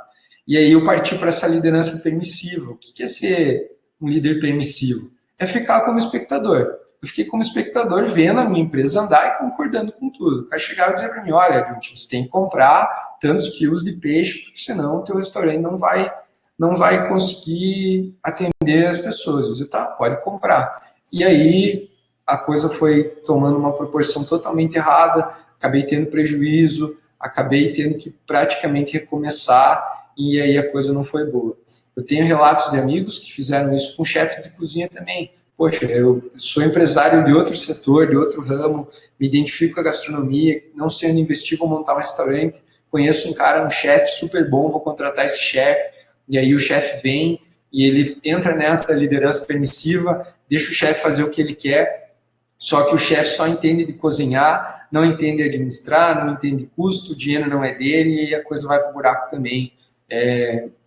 E aí eu parti para essa liderança permissiva. O que é ser um líder permissivo? É ficar como espectador. Eu fiquei como espectador vendo a minha empresa andar e concordando com tudo. O cara chegava e dizia para mim, olha, Junti, você tem que comprar tantos quilos de peixe, porque senão o teu restaurante não vai conseguir atender as pessoas. Eu dizia, tá, pode comprar. E aí a coisa foi tomando uma proporção totalmente errada, acabei tendo prejuízo, acabei tendo que praticamente recomeçar, e aí a coisa não foi boa. Eu tenho relatos de amigos que fizeram isso com chefes de cozinha também. Poxa, eu sou empresário de outro setor, de outro ramo, me identifico com a gastronomia, não sei onde investir, vou montar um restaurante, conheço um cara, um chefe super bom, vou contratar esse chefe, e aí o chefe vem e ele entra nessa da liderança permissiva, deixa o chefe fazer o que ele quer, só que o chefe só entende de cozinhar, não entende de administrar, não entende de custo, o dinheiro não é dele e a coisa vai para o buraco também.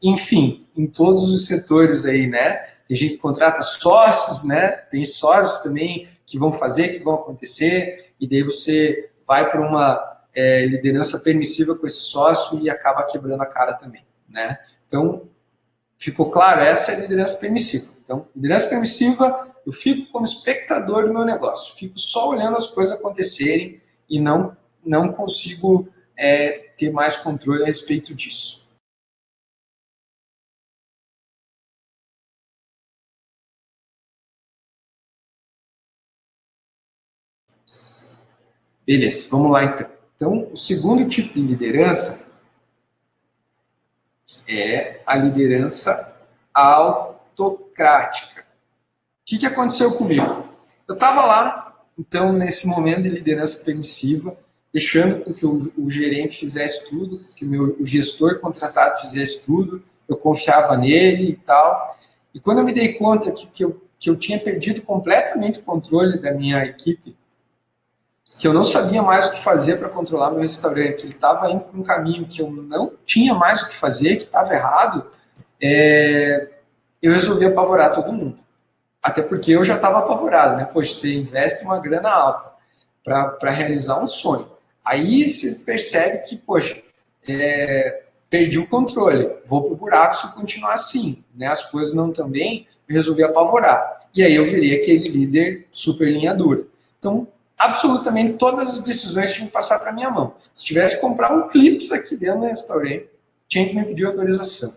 Enfim, em todos os setores aí, né? Tem gente que contrata sócios, né? Tem sócios também que vão fazer, que vão acontecer, e daí você vai para uma liderança permissiva com esse sócio e acaba quebrando a cara também, né? Então, ficou claro? Essa é a liderança permissiva. Então, liderança permissiva, eu fico como espectador do meu negócio, fico só olhando as coisas acontecerem e não consigo ter mais controle a respeito disso. Beleza, vamos lá então. Então, o segundo tipo de liderança é a liderança autocrática. O que aconteceu comigo? eu estava lá, então, nesse momento de liderança permissiva, deixando com que o gerente fizesse tudo, que o gestor contratado fizesse tudo, eu confiava nele e tal. E quando eu me dei conta que eu tinha perdido completamente o controle da minha equipe, que eu não sabia mais o que fazer para controlar meu restaurante, ele estava indo para um caminho que eu não tinha mais o que fazer, que estava errado, eu resolvi apavorar todo mundo. Até porque eu já estava apavorado, né? Poxa, você investe uma grana alta para realizar um sonho. Aí você percebe que, poxa, perdi o controle, vou pro buraco se eu continuar assim, né? As coisas não estão bem, eu resolvi apavorar. E aí eu virei aquele líder super linha dura. Então, absolutamente todas as decisões tinham que passar para minha mão. Se tivesse que comprar um clips aqui dentro do restaurante, tinha que me pedir autorização.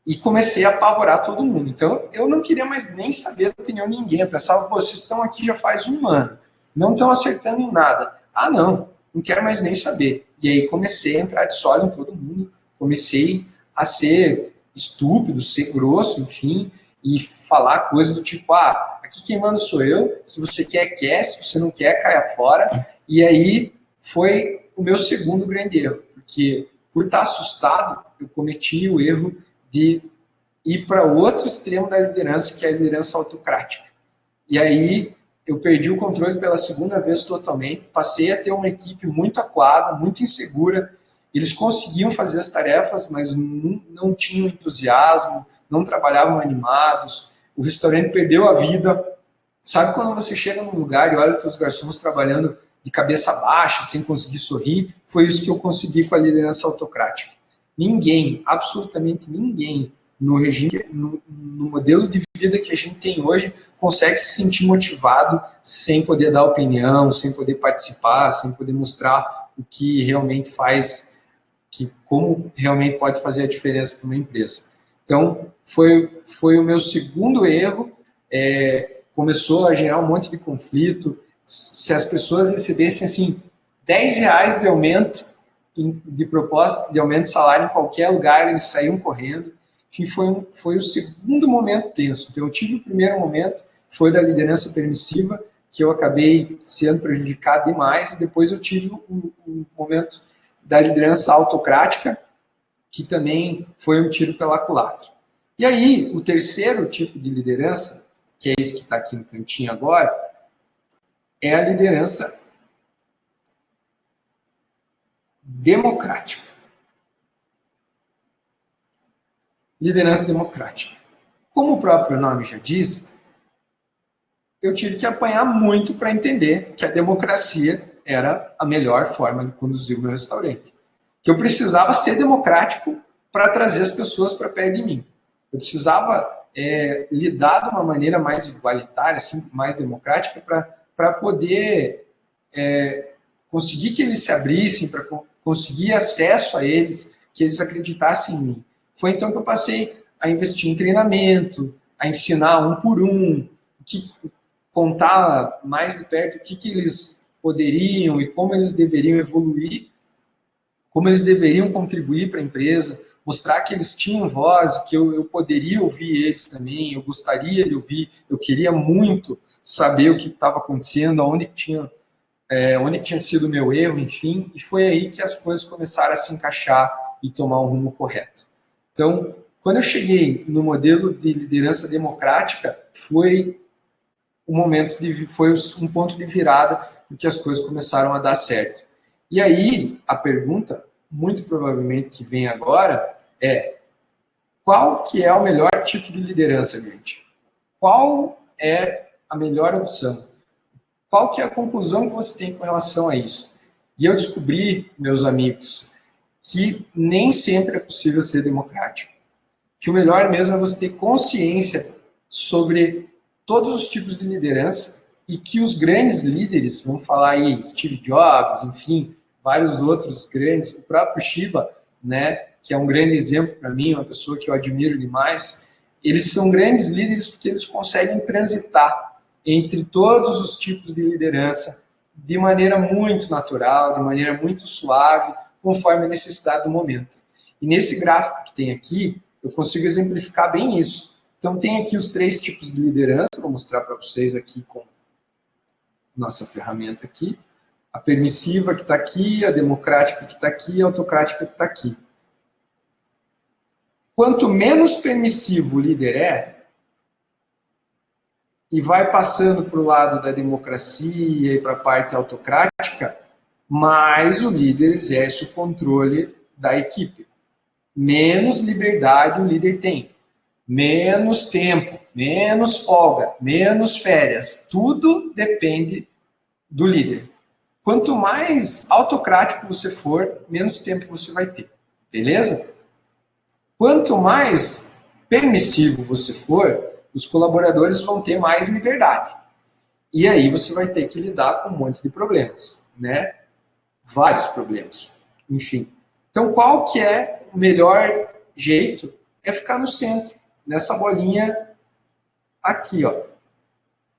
E comecei a apavorar todo mundo. Então, eu não queria mais nem saber da opinião de ninguém. Eu pensava, pô, vocês estão aqui já faz um ano, não estão acertando em nada. Ah, não quero mais nem saber. E aí comecei a entrar de solo em todo mundo, comecei a ser estúpido, ser grosso, enfim, e falar coisas do tipo, aqui quem manda sou eu, se você quer, se você não quer, caia fora. E aí foi o meu segundo grande erro, porque por estar assustado, eu cometi o erro de ir para o outro extremo da liderança, que é a liderança autocrática. E aí eu perdi o controle pela segunda vez totalmente, passei a ter uma equipe muito acuada, muito insegura, eles conseguiam fazer as tarefas, mas não tinham entusiasmo, não trabalhavam animados, o restaurante perdeu a vida. Sabe quando você chega num lugar e olha os teus garçons trabalhando de cabeça baixa, sem conseguir sorrir? Foi isso que eu consegui com a liderança autocrática. Ninguém, absolutamente ninguém, no regime, no modelo de vida que a gente tem hoje, consegue se sentir motivado sem poder dar opinião, sem poder participar, sem poder mostrar o que realmente faz, como realmente pode fazer a diferença para uma empresa. Então, foi o meu segundo erro, começou a gerar um monte de conflito. Se as pessoas recebessem assim, R$10 de aumento, de proposta de aumento de salário em qualquer lugar, eles saíam correndo. Que foi o segundo momento tenso. Então, eu tive o primeiro momento, foi da liderança permissiva, que eu acabei sendo prejudicado demais, e depois eu tive o momento da liderança autocrática, que também foi um tiro pela culatra. E aí, o terceiro tipo de liderança, que é esse que está aqui no cantinho agora, é a liderança democrática. Liderança democrática. Como o próprio nome já diz, eu tive que apanhar muito para entender que a democracia era a melhor forma de conduzir o meu restaurante. Que eu precisava ser democrático para trazer as pessoas para perto de mim. Eu precisava lidar de uma maneira mais igualitária, assim, mais democrática, para poder conseguir que eles se abrissem, para conseguir acesso a eles, que eles acreditassem em mim. Foi então que eu passei a investir em treinamento, a ensinar um por um, contar mais de perto o que eles poderiam e como eles deveriam evoluir, como eles deveriam contribuir para a empresa, mostrar que eles tinham voz, que eu poderia ouvir eles também, eu gostaria de ouvir, eu queria muito saber o que estava acontecendo, onde tinha sido o meu erro, enfim, e foi aí que as coisas começaram a se encaixar e tomar um rumo correto. Então, quando eu cheguei no modelo de liderança democrática, foi um ponto de virada, porque as coisas começaram a dar certo. E aí, a pergunta, muito provavelmente que vem agora, qual que é o melhor tipo de liderança, gente? Qual é a melhor opção? Qual que é a conclusão que você tem com relação a isso? E eu descobri, meus amigos, que nem sempre é possível ser democrático. Que o melhor mesmo é você ter consciência sobre todos os tipos de liderança e que os grandes líderes, vamos falar aí Steve Jobs, enfim, vários outros grandes, o próprio Shiba, né, que é um grande exemplo para mim, uma pessoa que eu admiro demais, eles são grandes líderes porque eles conseguem transitar entre todos os tipos de liderança de maneira muito natural, de maneira muito suave, conforme a necessidade do momento. E nesse gráfico que tem aqui, eu consigo exemplificar bem isso. Então, tem aqui os 3 tipos de liderança, vou mostrar para vocês aqui com nossa ferramenta aqui, a permissiva que está aqui, a democrática que está aqui, a autocrática que está aqui. Quanto menos permissivo o líder é, e vai passando para o lado da democracia e para a parte autocrática, mais o líder exerce o controle da equipe. Menos liberdade o líder tem. Menos tempo, menos folga, menos férias. Tudo depende do líder. Quanto mais autocrático você for, menos tempo você vai ter. Beleza? Quanto mais permissivo você for, os colaboradores vão ter mais liberdade. E aí você vai ter que lidar com um monte de problemas, né? Vários problemas. Enfim. Então, qual que é o melhor jeito? É ficar no centro, nessa bolinha aqui, ó.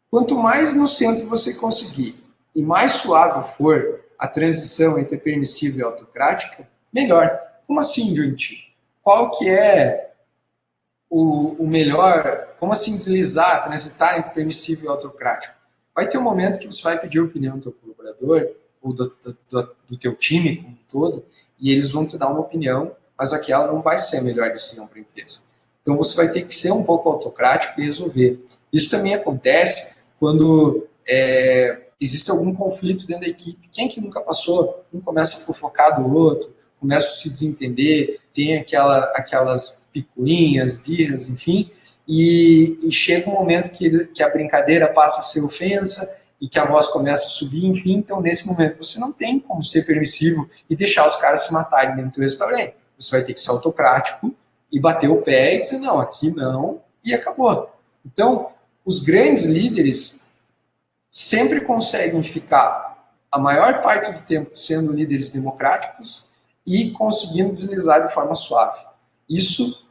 Quanto mais no centro você conseguir e mais suave for a transição entre permissiva e autocrática, melhor. Como assim, Junti? Qual que é o melhor, como assim deslizar, transitar entre permissivo e autocrático? Vai ter um momento que você vai pedir a opinião do teu colaborador ou do teu time como um todo, e eles vão te dar uma opinião, mas aquela não vai ser a melhor decisão para a empresa. Então você vai ter que ser um pouco autocrático e resolver. Isso também acontece quando existe algum conflito dentro da equipe. Quem que nunca passou? Um começa a fofocar do outro, começa a se desentender, tem aquelas picuinhas, birras, enfim, e chega um momento que a brincadeira passa a ser ofensa e que a voz começa a subir, enfim. Então, nesse momento, você não tem como ser permissivo e deixar os caras se matarem dentro do restaurante. Você vai ter que ser autocrático e bater o pé e dizer, não, aqui não, e acabou. Então, os grandes líderes sempre conseguem ficar a maior parte do tempo sendo líderes democráticos e conseguindo deslizar de forma suave. Isso,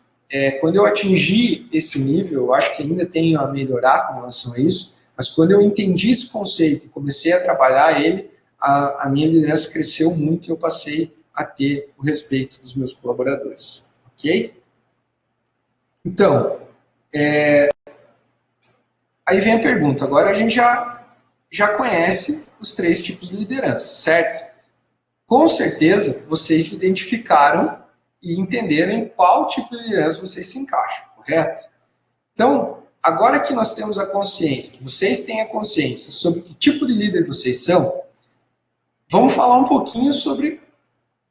quando eu atingi esse nível, eu acho que ainda tenho a melhorar com relação a isso, mas quando eu entendi esse conceito e comecei a trabalhar ele, a minha liderança cresceu muito e eu passei a ter o respeito dos meus colaboradores. Ok? Então, aí vem a pergunta. Agora a gente já conhece os 3 tipos de liderança, certo? Com certeza, vocês se identificaram e entenderam em qual tipo de liderança vocês se encaixam, correto? Então, agora que nós temos a consciência, que vocês têm a consciência sobre que tipo de líder vocês são, vamos falar um pouquinho sobre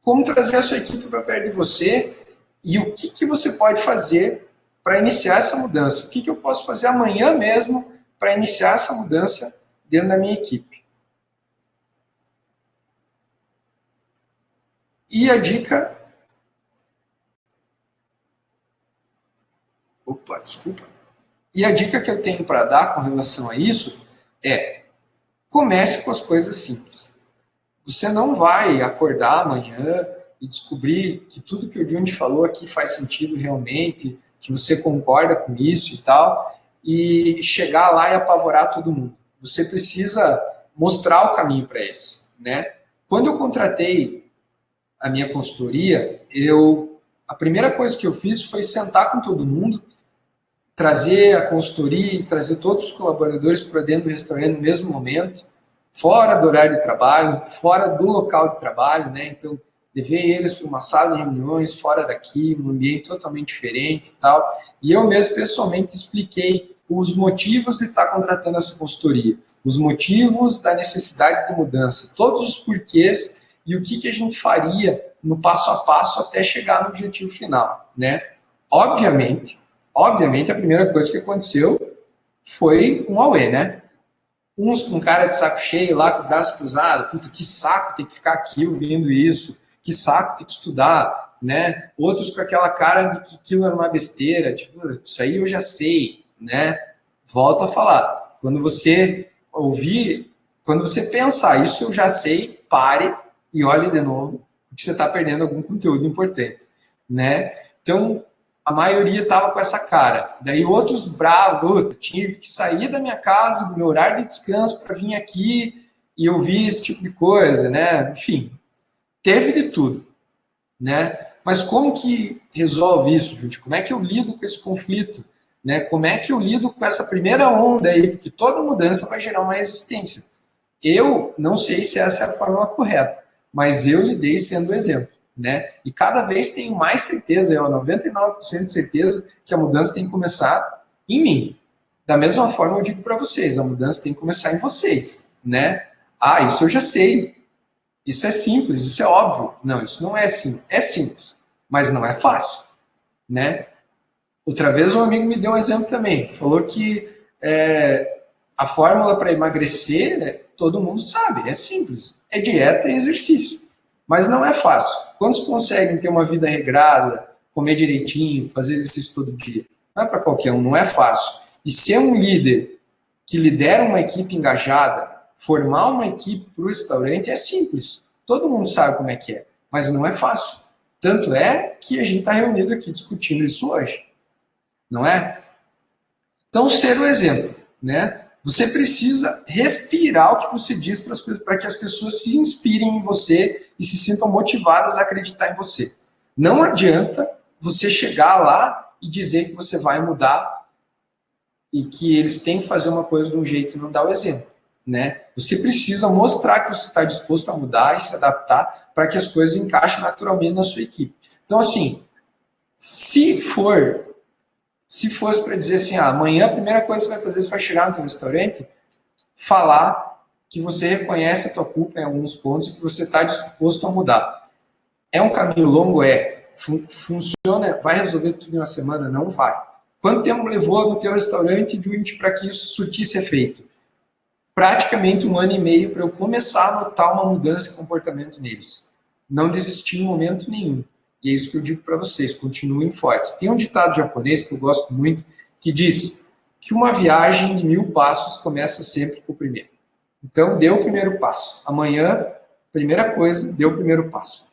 como trazer a sua equipe para perto de você e o que você pode fazer para iniciar essa mudança. O que eu posso fazer amanhã mesmo para iniciar essa mudança dentro da minha equipe. E a dica... Opa, desculpa. E a dica que eu tenho para dar com relação a isso é: comece com as coisas simples. Você não vai acordar amanhã e descobrir que tudo que o Junti falou aqui faz sentido realmente, que você concorda com isso e tal, e chegar lá e apavorar todo mundo. Você precisa mostrar o caminho para eles, né? Quando eu contratei a minha consultoria, a primeira coisa que eu fiz foi sentar com todo mundo, trazer a consultoria e trazer todos os colaboradores para dentro do restaurante no mesmo momento, fora do horário de trabalho, fora do local de trabalho, né? Então, levei eles para uma sala de reuniões fora daqui, um ambiente totalmente diferente e tal. E eu mesmo, pessoalmente, expliquei os motivos de estar contratando essa consultoria, os motivos da necessidade de mudança, todos os porquês e o que a gente faria no passo a passo até chegar no objetivo final, né? Obviamente, a primeira coisa que aconteceu foi um auê, né? Uns com cara de saco cheio lá, com o braço cruzado, puta, que saco ter que ficar aqui ouvindo isso, que saco ter que estudar, né? Outros com aquela cara de que aquilo era uma besteira, tipo, isso aí eu já sei, né? Volto a falar, quando você pensar isso eu já sei, pare e olhe de novo, porque você está perdendo algum conteúdo importante, né? Então, a maioria estava com essa cara. Daí outros bravos, tive que sair da minha casa, do meu horário de descanso, para vir aqui e ouvir esse tipo de coisa, né? Enfim, teve de tudo, né? Mas como que resolve isso, gente? Como é que eu lido com esse conflito? Né? Como é que eu lido com essa primeira onda aí? Porque toda mudança vai gerar uma resistência. Eu não sei se essa é a forma correta, mas eu lidei sendo o exemplo, né? E cada vez tenho mais certeza, eu 99% de certeza que a mudança tem que começar em mim. Da mesma forma eu digo para vocês, a mudança tem que começar em vocês, né? Ah, isso eu já sei. Isso é simples, isso é óbvio. Não, isso não é simples. É simples, mas não é fácil, né? Outra vez um amigo me deu um exemplo também. Falou que a fórmula para emagrecer, né, todo mundo sabe, é simples. É dieta e exercício. Mas não é fácil. Quantos conseguem ter uma vida regrada, comer direitinho, fazer exercício todo dia? Não é para qualquer um, não é fácil. E ser um líder que lidera uma equipe engajada, formar uma equipe para o restaurante é simples. Todo mundo sabe como é que é, mas não é fácil. Tanto é que a gente está reunido aqui discutindo isso hoje. Não é? Então, ser o exemplo, né? Você precisa respirar o que você diz para que as pessoas se inspirem em você e se sintam motivadas a acreditar em você. Não adianta você chegar lá e dizer que você vai mudar e que eles têm que fazer uma coisa de um jeito e não dar o exemplo, né? Você precisa mostrar que você está disposto a mudar e se adaptar para que as coisas encaixem naturalmente na sua equipe. Então, assim, se fosse para dizer assim, amanhã a primeira coisa que você vai fazer, você vai chegar no teu restaurante, falar que você reconhece a tua culpa em alguns pontos e que você está disposto a mudar. É um caminho longo? Funciona? Vai resolver tudo em uma semana? Não vai. Quanto tempo levou no teu restaurante, Junit, para que isso surtisse efeito? Praticamente 1 ano e meio para eu começar a notar uma mudança de comportamento neles. Não desisti em momento nenhum. E é isso que eu digo para vocês, continuem fortes. Tem um ditado japonês que eu gosto muito, que diz que uma viagem de 1000 passos começa sempre com o primeiro. Então, dê o primeiro passo. Amanhã, primeira coisa, dê o primeiro passo.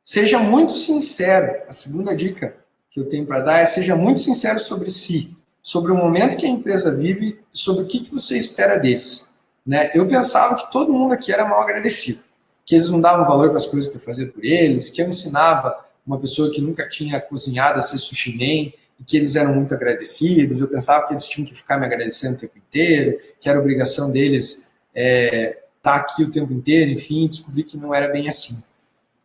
Seja muito sincero. A segunda dica que eu tenho para dar é seja muito sincero sobre si, sobre o momento que a empresa vive, sobre o que você espera deles. Né? Eu pensava que todo mundo aqui era mal agradecido, que eles não davam valor para as coisas que eu fazia por eles, que eu ensinava uma pessoa que nunca tinha cozinhado a ser sushi man, e que eles eram muito agradecidos. Eu pensava que eles tinham que ficar me agradecendo o tempo inteiro, que era obrigação deles estar aqui o tempo inteiro, enfim, descobri que não era bem assim.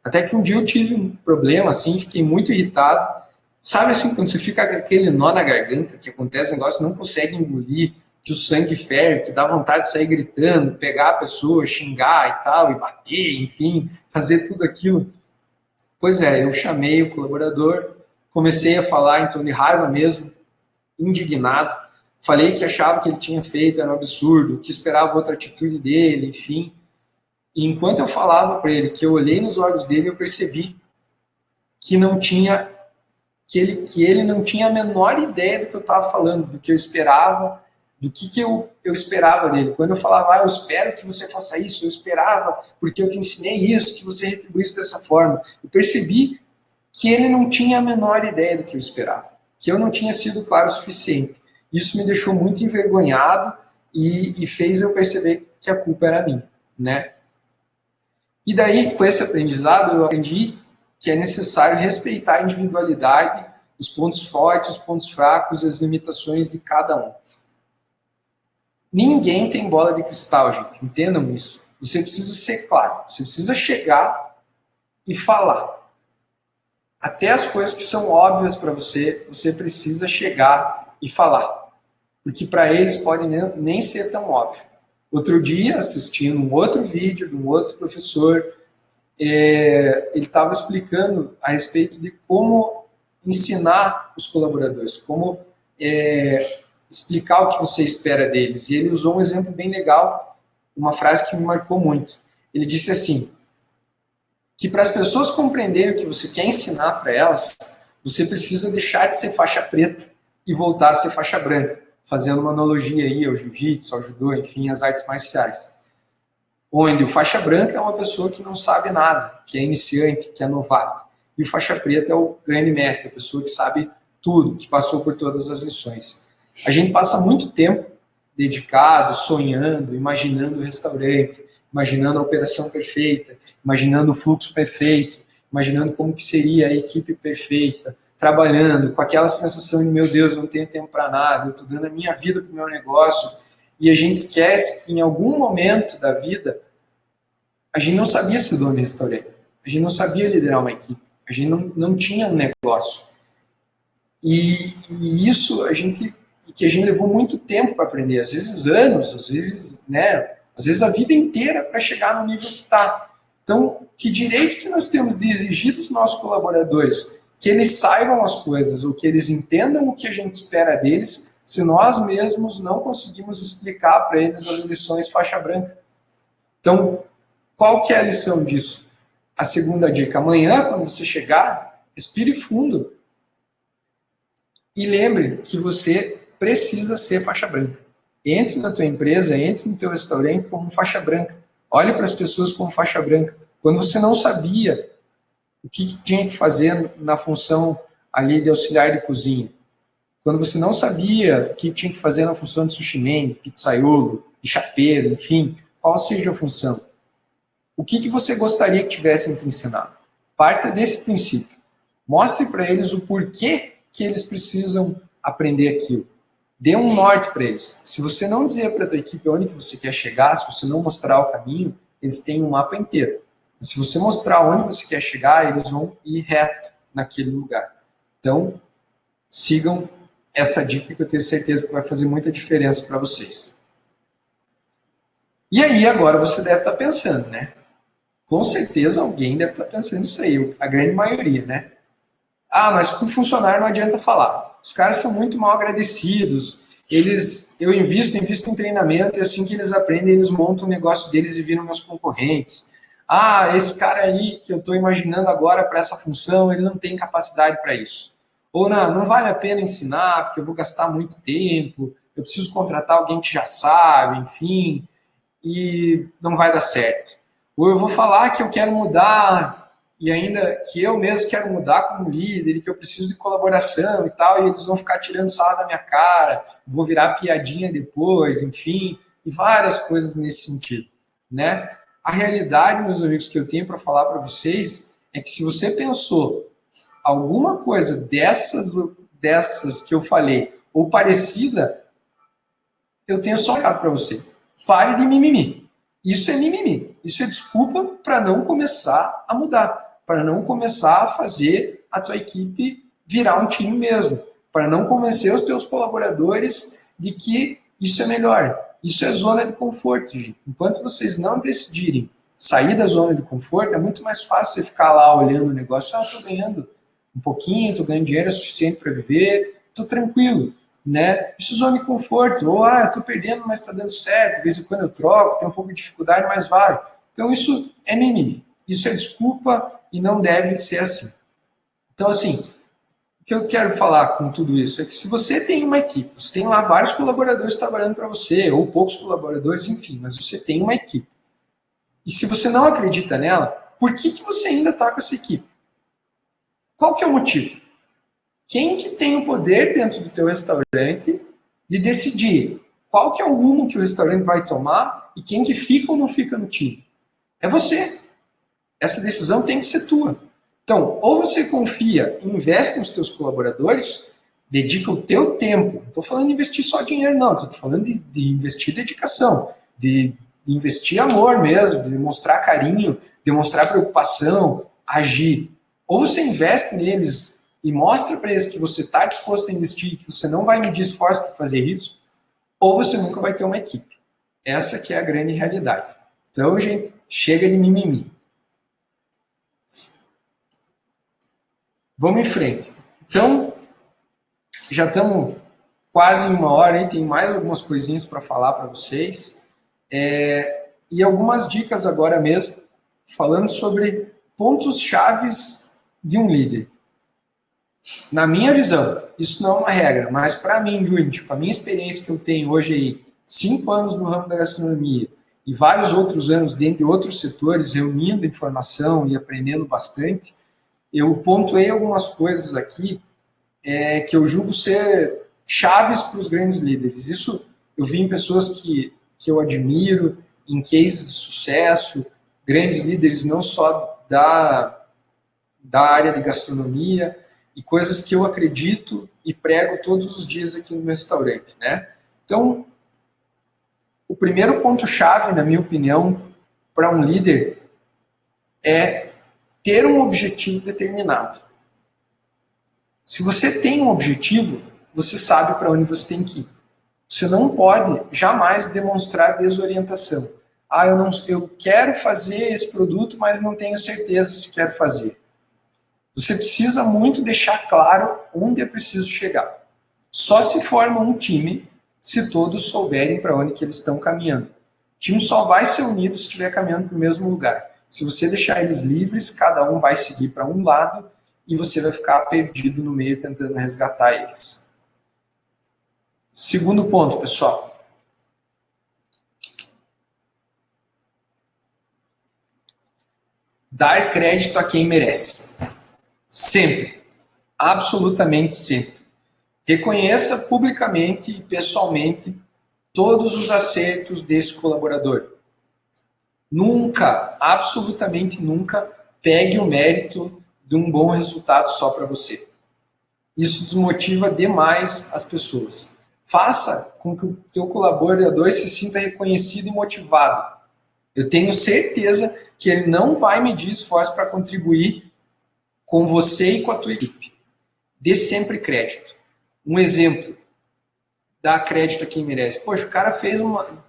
Até que um dia eu tive um problema, assim, fiquei muito irritado. Sabe assim, quando você fica com aquele nó na garganta, que acontece um negócio, não consegue engolir, que o sangue ferve, que dá vontade de sair gritando, pegar a pessoa, xingar e tal, e bater, enfim, fazer tudo aquilo. Pois é, eu chamei o colaborador, comecei a falar em tom de raiva mesmo, indignado, falei que achava que ele tinha feito era um absurdo, que esperava outra atitude dele, enfim. E enquanto eu falava para ele, que eu olhei nos olhos dele, eu percebi que não tinha, que ele não tinha a menor ideia do que eu estava falando, do que eu esperava, do que eu esperava dele. Quando eu falava, eu espero que você faça isso, eu esperava, porque eu te ensinei isso, que você retribuísse dessa forma. Eu percebi que ele não tinha a menor ideia do que eu esperava, que eu não tinha sido claro o suficiente. Isso me deixou muito envergonhado e fez eu perceber que a culpa era minha, né? E daí, com esse aprendizado, eu aprendi que é necessário respeitar a individualidade, os pontos fortes, os pontos fracos e as limitações de cada um. Ninguém tem bola de cristal, gente. Entendam isso. Você precisa ser claro. Você precisa chegar e falar. Até as coisas que são óbvias para você, você precisa chegar e falar. Porque para eles pode nem ser tão óbvio. Outro dia, assistindo um outro vídeo de um outro professor, ele estava explicando a respeito de como ensinar os colaboradores, como explicar o que você espera deles. E ele usou um exemplo bem legal, uma frase que me marcou muito. Ele disse assim, que para as pessoas compreenderem o que você quer ensinar para elas, você precisa deixar de ser faixa preta e voltar a ser faixa branca, fazendo uma analogia aí ao jiu-jitsu, ao judô, enfim, às artes marciais. Onde o faixa branca é uma pessoa que não sabe nada, que é iniciante, que é novato. E o faixa preta é o grande mestre, a pessoa que sabe tudo, que passou por todas as lições. A gente passa muito tempo dedicado, sonhando, imaginando o restaurante, imaginando a operação perfeita, imaginando o fluxo perfeito, imaginando como que seria a equipe perfeita, trabalhando com aquela sensação de, meu Deus, não tenho tempo para nada, eu estou dando a minha vida para o meu negócio e a gente esquece que em algum momento da vida a gente não sabia ser dono de restaurante, a gente não sabia liderar uma equipe, a gente não tinha um negócio. E isso a gente levou muito tempo para aprender, às vezes anos, às vezes a vida inteira para chegar no nível que está. Então, que direito que nós temos de exigir dos nossos colaboradores que eles saibam as coisas, ou que eles entendam o que a gente espera deles, se nós mesmos não conseguimos explicar para eles as lições faixa branca? Então, qual que é a lição disso? A segunda dica: amanhã, quando você chegar, respire fundo e lembre que você precisa ser faixa branca. Entre na tua empresa, entre no teu restaurante como faixa branca. Olhe para as pessoas como faixa branca. Quando você não sabia o que tinha que fazer na função ali de auxiliar de cozinha, quando você não sabia o que tinha que fazer na função de sushi man, de pizzaiolo, de chapeiro, enfim, qual seja a função, o que você gostaria que tivessem te ensinado? Parta desse princípio. Mostre para eles o porquê que eles precisam aprender aquilo. Dê um norte para eles. Se você não dizer para a tua equipe onde que você quer chegar, se você não mostrar o caminho, eles têm um mapa inteiro. E se você mostrar onde você quer chegar, eles vão ir reto naquele lugar. Então, sigam essa dica que eu tenho certeza que vai fazer muita diferença para vocês. E aí, agora você deve estar pensando, né? Com certeza alguém deve estar pensando isso aí, a grande maioria, né? Ah, mas com funcionário não adianta falar. Os caras são muito mal agradecidos. Eu invisto em treinamento e assim que eles aprendem, eles montam o negócio deles e viram meus concorrentes. Ah, esse cara aí que eu estou imaginando agora para essa função, ele não tem capacidade para isso. Ou não vale a pena ensinar, porque eu vou gastar muito tempo, eu preciso contratar alguém que já sabe, enfim, e não vai dar certo. Ou eu vou falar que eu quero mudar, e ainda que eu mesmo quero mudar como líder, e que eu preciso de colaboração e tal, e eles vão ficar tirando sarro da minha cara, vou virar piadinha depois, enfim, e várias coisas nesse sentido, né? A realidade, meus amigos, que eu tenho para falar para vocês é que se você pensou alguma coisa dessas que eu falei, ou parecida, eu tenho só um recado para você. Pare de mimimi. Isso é mimimi. Isso é desculpa para não começar a mudar, para não começar a fazer a tua equipe virar um time mesmo, para não convencer os teus colaboradores de que isso é melhor. Isso é zona de conforto, gente. Enquanto vocês não decidirem sair da zona de conforto, é muito mais fácil você ficar lá olhando o negócio. Ah, estou ganhando um pouquinho, estou ganhando dinheiro suficiente para viver, estou tranquilo, né? Isso é zona de conforto. Ou, estou perdendo, mas está dando certo. De vez em quando eu troco, tenho um pouco de dificuldade, mas vai. Então, isso é mimimi. Isso é desculpa e não deve ser assim. Então, assim, o que eu quero falar com tudo isso é que se você tem uma equipe, você tem lá vários colaboradores trabalhando para você, ou poucos colaboradores, enfim, mas você tem uma equipe. E se você não acredita nela, por que você ainda está com essa equipe? Qual que é o motivo? Quem que tem o poder dentro do teu restaurante de decidir qual que é o rumo que o restaurante vai tomar e quem que fica ou não fica no time? É você. Essa decisão tem que ser tua. Então, ou você confia e investe nos teus colaboradores, dedica o teu tempo. Não estou falando de investir só dinheiro, não. Estou falando de investir dedicação, de investir amor mesmo, de mostrar carinho, demonstrar preocupação, agir. Ou você investe neles e mostra para eles que você está disposto a investir, que você não vai medir esforço para fazer isso, ou você nunca vai ter uma equipe. Essa que é a grande realidade. Então, gente, chega de mimimi. Vamos em frente. Então, já estamos quase em 1 hora, hein? Tem mais algumas coisinhas para falar para vocês. E algumas dicas agora mesmo, falando sobre pontos chaves de um líder. Na minha visão, isso não é uma regra, mas para mim, Júnior, com a minha experiência que eu tenho hoje aí, 5 anos no ramo da gastronomia e vários outros anos dentro de outros setores, reunindo informação e aprendendo bastante, eu pontuei algumas coisas aqui que eu julgo ser chaves para os grandes líderes. Isso eu vi em pessoas que eu admiro, em cases de sucesso, grandes líderes não só da área de gastronomia, e coisas que eu acredito e prego todos os dias aqui no meu restaurante, né? Então, o primeiro ponto-chave, na minha opinião, para um líder é ter um objetivo determinado. Se você tem um objetivo, você sabe para onde você tem que ir. Você não pode jamais demonstrar desorientação. Eu quero fazer esse produto, mas não tenho certeza se quero fazer. Você precisa muito deixar claro onde é preciso chegar. Só se forma um time se todos souberem para onde que eles estão caminhando. O time só vai ser unido se estiver caminhando para o mesmo lugar. Se você deixar eles livres, cada um vai seguir para um lado e você vai ficar perdido no meio tentando resgatar eles. Segundo ponto, pessoal. Dar crédito a quem merece. Sempre. Absolutamente sempre. Reconheça publicamente e pessoalmente todos os acertos desse colaborador. Nunca, absolutamente nunca, pegue o mérito de um bom resultado só para você. Isso desmotiva demais as pessoas. Faça com que o teu colaborador se sinta reconhecido e motivado. Eu tenho certeza que ele não vai medir esforço para contribuir com você e com a tua equipe. Dê sempre crédito. Um exemplo, dá crédito a quem merece. Poxa, o cara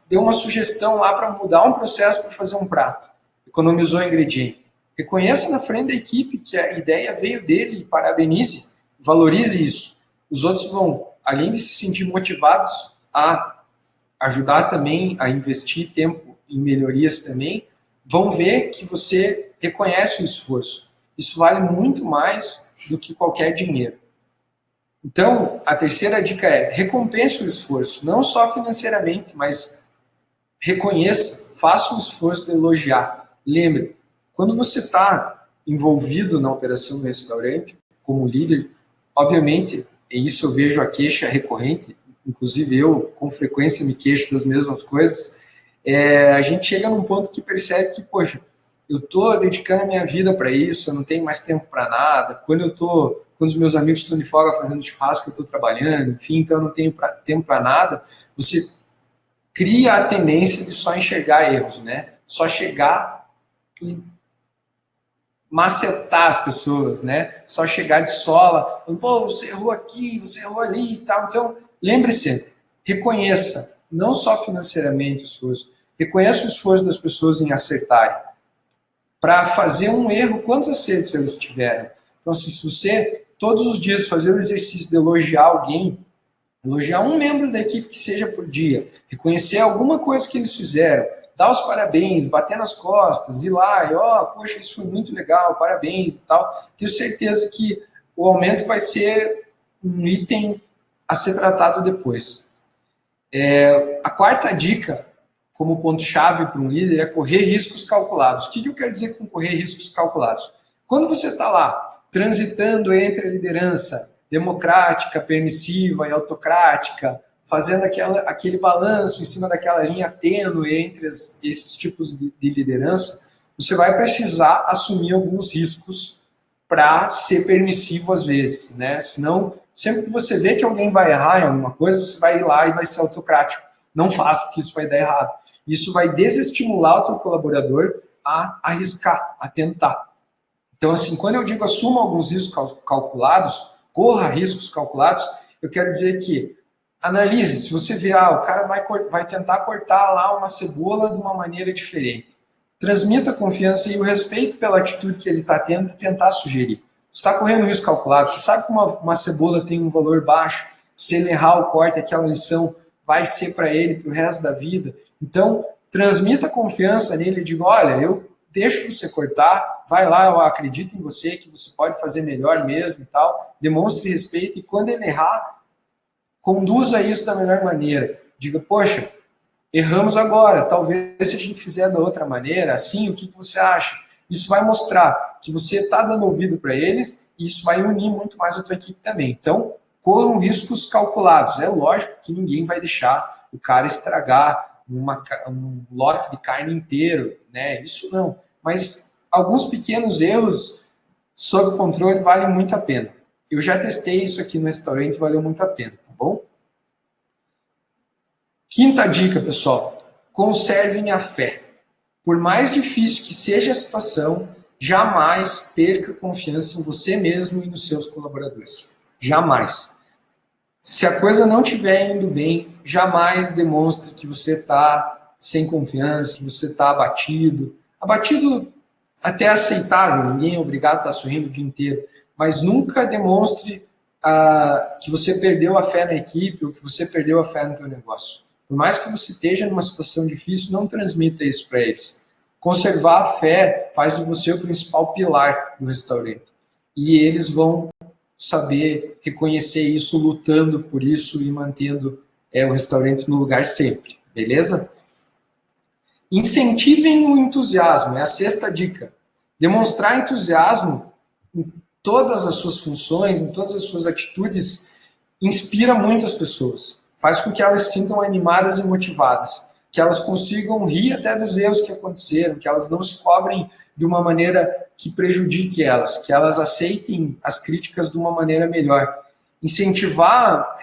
deu uma sugestão lá para mudar um processo para fazer um prato. Economizou ingrediente. Reconheça na frente da equipe que a ideia veio dele e parabenize, valorize isso. Os outros vão, além de se sentir motivados a ajudar também a investir tempo em melhorias também, vão ver que você reconhece o esforço. Isso vale muito mais do que qualquer dinheiro. Então, a terceira dica é recompense o esforço, não só financeiramente, mas reconheça, faça um esforço de elogiar. Lembre, quando você está envolvido na operação do restaurante, como líder, obviamente, e isso eu vejo a queixa recorrente, inclusive eu, com frequência, me queixo das mesmas coisas, a gente chega num ponto que percebe que, poxa, eu estou dedicando a minha vida para isso, eu não tenho mais tempo para nada, quando os meus amigos estão de folga fazendo churrasco, eu estou trabalhando, enfim, então eu não tenho tempo para nada, você cria a tendência de só enxergar erros, né? Só chegar e macetar as pessoas, né? Só chegar de sola, pô, você errou aqui, você errou ali e tal. Então, lembre-se, reconheça, não só financeiramente o esforço, reconheça o esforço das pessoas em acertarem. Para fazer um erro, quantos acertos eles tiveram? Então, se você todos os dias fazer o exercício de elogiar alguém, elogiar um membro da equipe que seja por dia, reconhecer alguma coisa que eles fizeram, dar os parabéns, bater nas costas, ir lá e, poxa, isso foi muito legal, parabéns e tal, tenho certeza que o aumento vai ser um item a ser tratado depois. A quarta dica, como ponto-chave para um líder, é correr riscos calculados. O que eu quero dizer com correr riscos calculados? Quando você está lá, transitando entre a liderança democrática, permissiva e autocrática, fazendo aquele balanço em cima daquela linha tênue entre esses tipos de liderança, você vai precisar assumir alguns riscos para ser permissivo às vezes, né? Senão, sempre que você vê que alguém vai errar em alguma coisa, você vai ir lá e vai ser autocrático. Não faça, porque isso vai dar errado. Isso vai desestimular o teu colaborador a arriscar, a tentar. Então, assim, quando eu digo assuma alguns riscos calculados, corra riscos calculados, eu quero dizer que analise, se você vê, o cara vai tentar cortar lá uma cebola de uma maneira diferente. Transmita a confiança e o respeito pela atitude que ele está tendo de tentar sugerir. Você está correndo risco calculado, você sabe que uma cebola tem um valor baixo, se ele errar o corte, aquela lição vai ser para ele para o resto da vida. Então, transmita confiança nele e diga, olha, eu deixo você cortar, vai lá, eu acredito em você, que você pode fazer melhor mesmo e tal, demonstre respeito e quando ele errar, conduza isso da melhor maneira. Diga, poxa, erramos agora, talvez se a gente fizer da outra maneira, assim, o que você acha? Isso vai mostrar que você está dando ouvido para eles e isso vai unir muito mais a tua equipe também. Então, corram riscos calculados. É lógico que ninguém vai deixar o cara estragar um lote de carne inteiro, né? Isso não. Mas alguns pequenos erros sob controle valem muito a pena. Eu já testei isso aqui no restaurante e valeu muito a pena, tá bom? Quinta dica, pessoal. conservem a fé. Por mais difícil que seja a situação, jamais perca confiança em você mesmo e nos seus colaboradores. Jamais. Se a coisa não estiver indo bem, jamais demonstre que você está sem confiança, que você está abatido. Abatido até aceitável, ninguém é obrigado a estar sorrindo o dia inteiro, mas nunca demonstre que você perdeu a fé na equipe ou que você perdeu a fé no teu negócio. Por mais que você esteja numa situação difícil, não transmita isso para eles. Conservar a fé faz de você o principal pilar do restaurante. E eles vão saber reconhecer isso, lutando por isso e mantendo o restaurante no lugar sempre. Beleza? Incentivem o entusiasmo, é a sexta dica. Demonstrar entusiasmo em todas as suas funções, em todas as suas atitudes, inspira muitas pessoas. Faz com que elas se sintam animadas e motivadas, que elas consigam rir até dos erros que aconteceram, que elas não se cobrem de uma maneira que prejudique elas, que elas aceitem as críticas de uma maneira melhor. Incentivar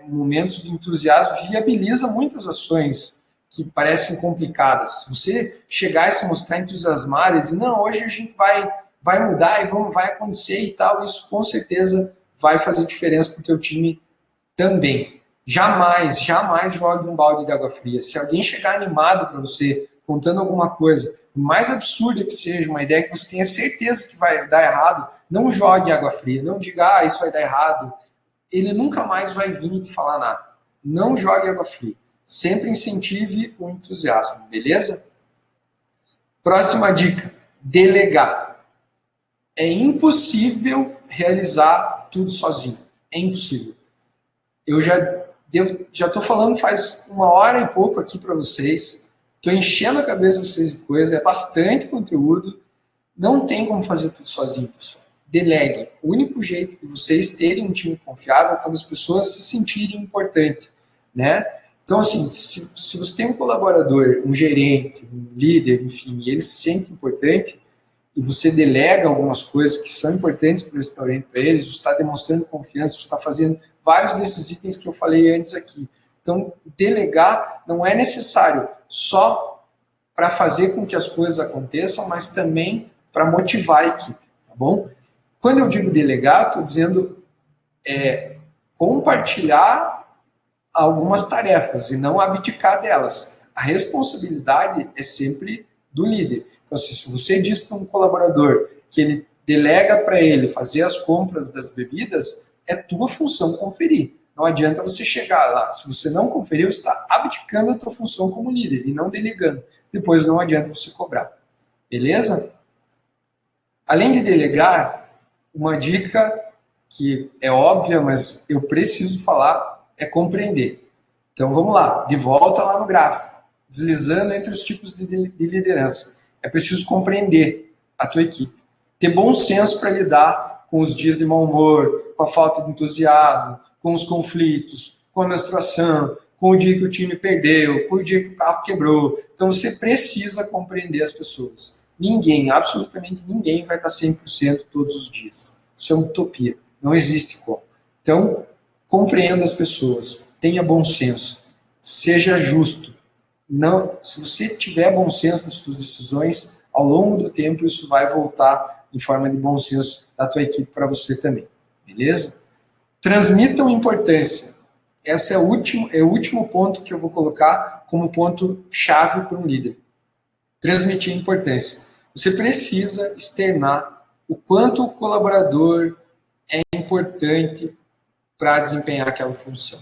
momentos de entusiasmo viabiliza muitas ações que parecem complicadas. Se você chegar e se mostrar entusiasmado e dizer, não, hoje a gente vai mudar e vai acontecer e tal, isso com certeza vai fazer diferença para o teu time também. Jamais jogue um balde de água fria. Se alguém chegar animado para você, contando alguma coisa, por mais absurda que seja, uma ideia que você tenha certeza que vai dar errado, não jogue água fria, não diga, isso vai dar errado. Ele nunca mais vai vir te falar nada. Não jogue água fria. Sempre incentive o entusiasmo, beleza? Próxima dica, delegar. É impossível realizar tudo sozinho. É impossível. Eu já estou falando faz 1 hora e pouco aqui para vocês. Estou enchendo a cabeça de vocês de coisa. É bastante conteúdo. Não tem como fazer tudo sozinho, pessoal. Delegue. O único jeito de vocês terem um time confiável é quando as pessoas se sentirem importantes, né? Então, assim, se você tem um colaborador, um gerente, um líder, enfim, e ele se sente importante, e você delega algumas coisas que são importantes para o restaurante para eles, você está demonstrando confiança, você está fazendo vários desses itens que eu falei antes aqui. Então, delegar não é necessário só para fazer com que as coisas aconteçam, mas também para motivar a equipe, tá bom? Quando eu digo delegar, estou dizendo compartilhar algumas tarefas e não abdicar delas. A responsabilidade é sempre do líder. Então, se você diz para um colaborador que ele delega para ele fazer as compras das bebidas, é tua função conferir. Não adianta você chegar lá. Se você não conferir, você está abdicando da tua função como líder e não delegando. Depois não adianta você cobrar. Beleza? Além de delegar, uma dica que é óbvia, mas eu preciso falar, é compreender. Então vamos lá, de volta lá no gráfico, deslizando entre os tipos de liderança. É preciso compreender a tua equipe, ter bom senso para lidar com os dias de mau humor, com a falta de entusiasmo, com os conflitos, com a menstruação, com o dia que o time perdeu, com o dia que o carro quebrou. Então você precisa compreender as pessoas. Ninguém, absolutamente ninguém vai estar 100% todos os dias. Isso é uma utopia, não existe como. Então, compreenda as pessoas, tenha bom senso, seja justo. Não, se você tiver bom senso nas suas decisões, ao longo do tempo isso vai voltar em forma de bom senso da tua equipe para você também, beleza? Transmitam importância. Esse é o último ponto que eu vou colocar como ponto chave para um líder. Transmitir importância. Você precisa externar o quanto o colaborador é importante para desempenhar aquela função.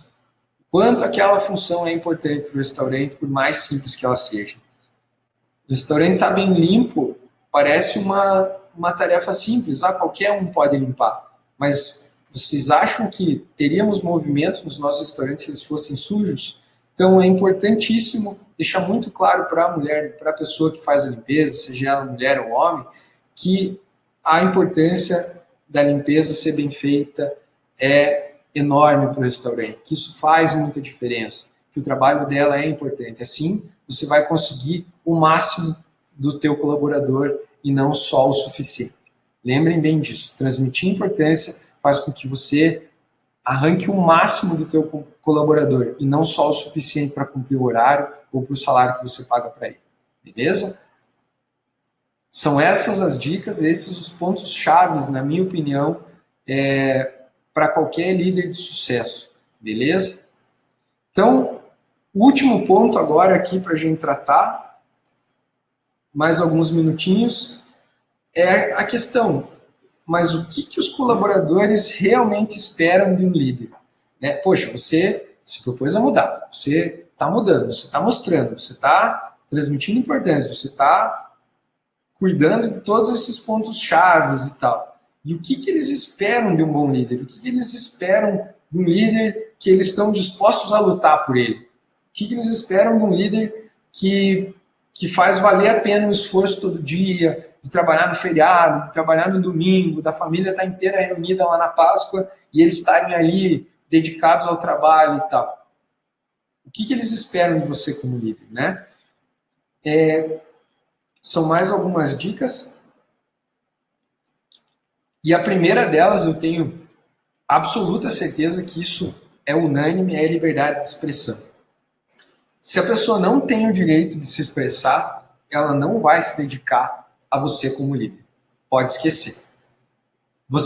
Quanto aquela função é importante para o restaurante, por mais simples que ela seja. O restaurante está bem limpo, parece uma tarefa simples, qualquer um pode limpar. Mas vocês acham que teríamos movimento nos nossos restaurantes se eles fossem sujos? Então é importantíssimo deixar muito claro para a mulher, para a pessoa que faz a limpeza, seja ela mulher ou homem, que a importância da limpeza ser bem feita é enorme para o restaurante, que isso faz muita diferença, que o trabalho dela é importante. Assim, você vai conseguir o máximo do teu colaborador e não só o suficiente. Lembrem bem disso. Transmitir importância faz com que você arranque o máximo do teu colaborador e não só o suficiente para cumprir o horário ou para o salário que você paga para ele. Beleza? São essas as dicas, esses os pontos chaves, na minha opinião, para qualquer líder de sucesso. Beleza? Então, o último ponto agora aqui para a gente tratar, mais alguns minutinhos, é a questão, mas o que os colaboradores realmente esperam de um líder? Né? Poxa, você se propôs a mudar, você está mudando, você está mostrando, você está transmitindo importância, você está cuidando de todos esses pontos chaves e tal. E o que eles esperam de um bom líder? O que eles esperam de um líder que eles estão dispostos a lutar por ele? O que eles esperam de um líder que faz valer a pena o esforço todo dia, de trabalhar no feriado, de trabalhar no domingo, da família estar inteira reunida lá na Páscoa e eles estarem ali dedicados ao trabalho e tal. O que eles esperam de você como líder, né? São mais algumas dicas. E a primeira delas, eu tenho absoluta certeza que isso é unânime, é a liberdade de expressão. Se a pessoa não tem o direito de se expressar, ela não vai se dedicar a você como líder. Pode esquecer.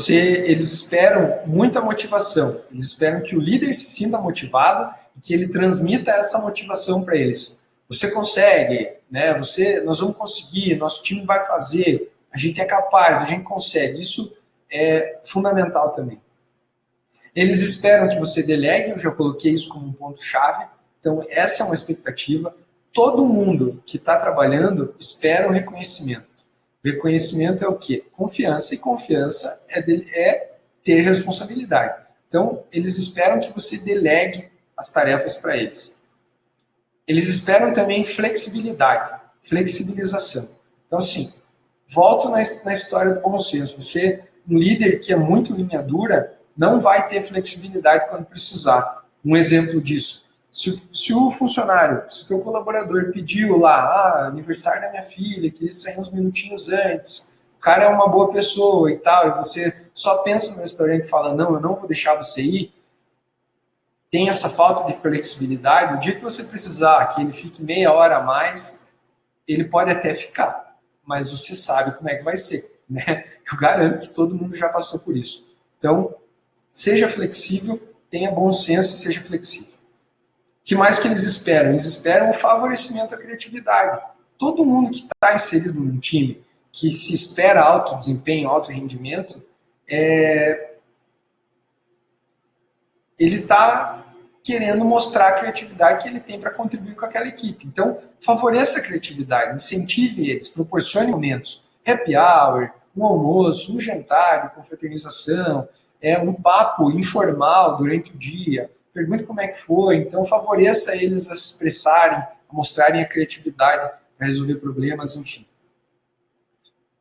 Eles esperam muita motivação. Eles esperam que o líder se sinta motivado e que ele transmita essa motivação para eles. Você consegue, né? Nós vamos conseguir, nosso time vai fazer, a gente é capaz, a gente consegue. Isso é fundamental também. Eles esperam que você delegue, eu já coloquei isso como um ponto-chave. Então, essa é uma expectativa. Todo mundo que está trabalhando espera o reconhecimento. O reconhecimento é o quê? Confiança. E confiança é ter responsabilidade. Então, eles esperam que você delegue as tarefas para eles. Eles esperam também flexibilidade, flexibilização. Então, assim, volto na história do bom senso. Um líder que é muito linha dura, não vai ter flexibilidade quando precisar. Um exemplo disso. Se o funcionário, se o teu colaborador pediu lá, aniversário da minha filha, que ele saiu uns minutinhos antes, o cara é uma boa pessoa e tal, e você só pensa no restaurante e fala, não, eu não vou deixar você ir, tem essa falta de flexibilidade, o dia que você precisar que ele fique meia hora a mais, ele pode até ficar, mas você sabe como é que vai ser, né? Eu garanto que todo mundo já passou por isso. Então, seja flexível, tenha bom senso e seja flexível. O que mais que eles esperam? Eles esperam o favorecimento à criatividade. Todo mundo que está inserido num time, que se espera alto desempenho, alto rendimento, ele está querendo mostrar a criatividade que ele tem para contribuir com aquela equipe. Então, favoreça a criatividade, incentive eles, proporcione momentos, happy hour, um almoço, um jantar de confraternização, um papo informal durante o dia, pergunte como é que foi, então favoreça eles a se expressarem, a mostrarem a criatividade para resolver problemas, enfim.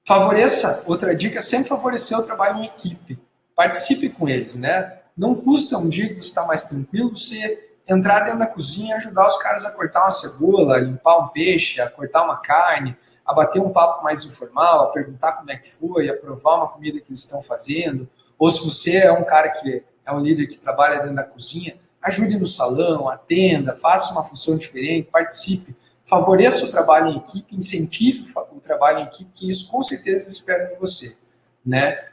Favoreça, outra dica, sempre favorecer o trabalho em equipe. Participe com eles, né? Não custa um dia que você está mais tranquilo, você entrar dentro da cozinha e ajudar os caras a cortar uma cebola, a limpar um peixe, a cortar uma carne, a bater um papo mais informal, a perguntar como é que foi, a provar uma comida que eles estão fazendo. Ou se você é um cara que é um líder que trabalha dentro da cozinha, ajude no salão, atenda, faça uma função diferente, participe, favoreça o trabalho em equipe, incentive o trabalho em equipe, que isso com certeza eles esperam de você, né?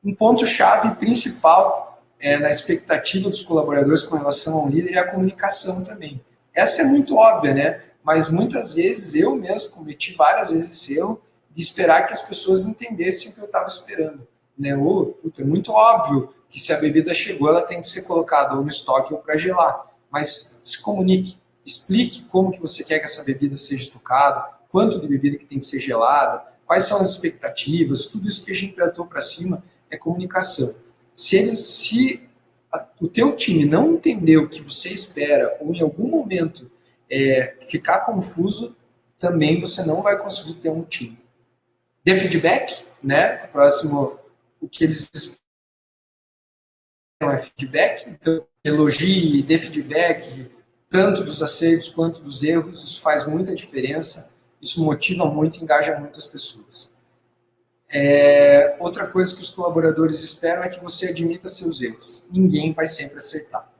Um ponto-chave principal na expectativa dos colaboradores com relação ao líder é a comunicação também. Essa é muito óbvia, né? Mas muitas vezes eu mesmo cometi várias vezes esse erro de esperar que as pessoas entendessem o que eu estava esperando. Né? É muito óbvio que se a bebida chegou, ela tem que ser colocada ou no estoque ou para gelar. Mas se comunique, explique como que você quer que essa bebida seja estocada, quanto de bebida que tem que ser gelada, quais são as expectativas, tudo isso que a gente tratou para cima é comunicação. Se o teu time não entender o que você espera ou em algum momento ficar confuso, também você não vai conseguir ter um time. Dê feedback, né? O que eles esperam é feedback, então elogie, dê feedback, tanto dos acertos quanto dos erros, isso faz muita diferença, isso motiva muito, engaja muitas pessoas. Outra coisa que os colaboradores esperam é que você admita seus erros. Ninguém vai sempre acertar.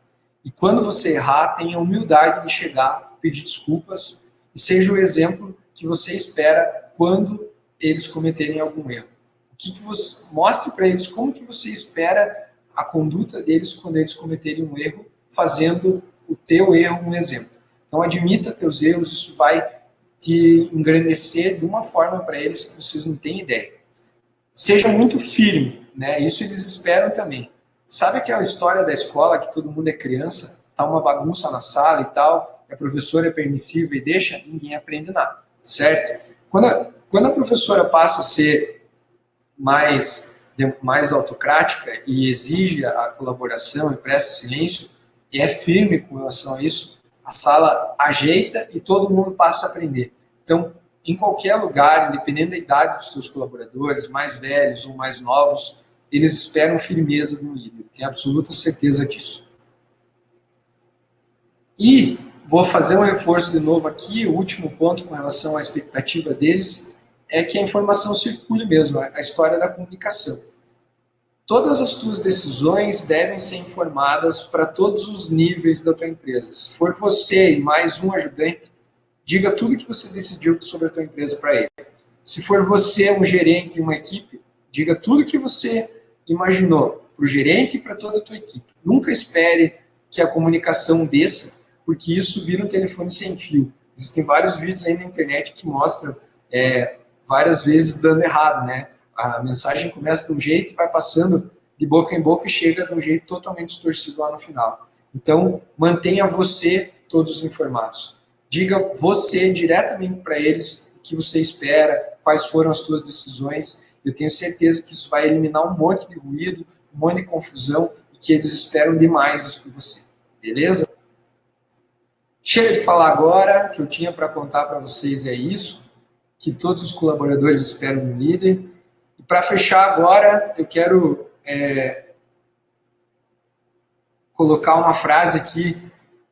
E quando você errar, tenha a humildade de chegar pedir desculpas e seja o exemplo que você espera quando eles cometerem algum erro. Mostre para eles como que você espera a conduta deles quando eles cometerem um erro, fazendo o teu erro um exemplo. Então, admita teus erros, isso vai te engrandecer de uma forma para eles que vocês não têm ideia. Seja muito firme, né? Isso eles esperam também. Sabe aquela história da escola que todo mundo é criança, tá uma bagunça na sala e tal, a professora é permissiva e deixa, ninguém aprende nada, certo? Quando a professora passa a ser mais autocrática e exige a colaboração e presta silêncio e é firme com relação a isso, a sala ajeita e todo mundo passa a aprender. Então, em qualquer lugar, independente da idade dos seus colaboradores, mais velhos ou mais novos, eles esperam firmeza do líder. Tenho absoluta certeza disso. E vou fazer um reforço de novo aqui, o último ponto com relação à expectativa deles é que a informação circule mesmo, a história da comunicação. Todas as tuas decisões devem ser informadas para todos os níveis da tua empresa. Se for você e mais um ajudante, diga tudo que você decidiu sobre a tua empresa para ele. Se for você, um gerente e uma equipe, diga tudo que você imaginou para o gerente e para toda a tua equipe. Nunca espere que a comunicação desça, porque isso vira um telefone sem fio. Existem vários vídeos aí na internet que mostram várias vezes dando errado, né? A mensagem começa de um jeito e vai passando de boca em boca e chega de um jeito totalmente distorcido lá no final. Então, mantenha você todos informados. Diga você diretamente para eles o que você espera, quais foram as suas decisões. Eu tenho certeza que isso vai eliminar um monte de ruído, um monte de confusão e que eles esperam demais isso de você. Beleza? Chega de falar agora, que eu tinha para contar para vocês é isso, que todos os colaboradores esperam no líder. E para fechar agora, eu quero colocar uma frase aqui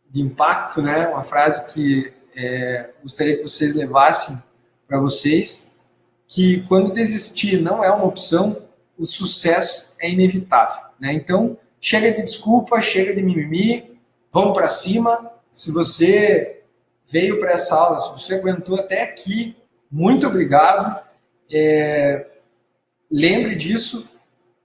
de impacto, né? Uma frase que gostaria que vocês levassem para vocês, que quando desistir não é uma opção, o sucesso é inevitável, né? Então, chega de desculpa, chega de mimimi, vamos para cima. Se você veio para essa aula, se você aguentou até aqui, muito obrigado. Lembre disso,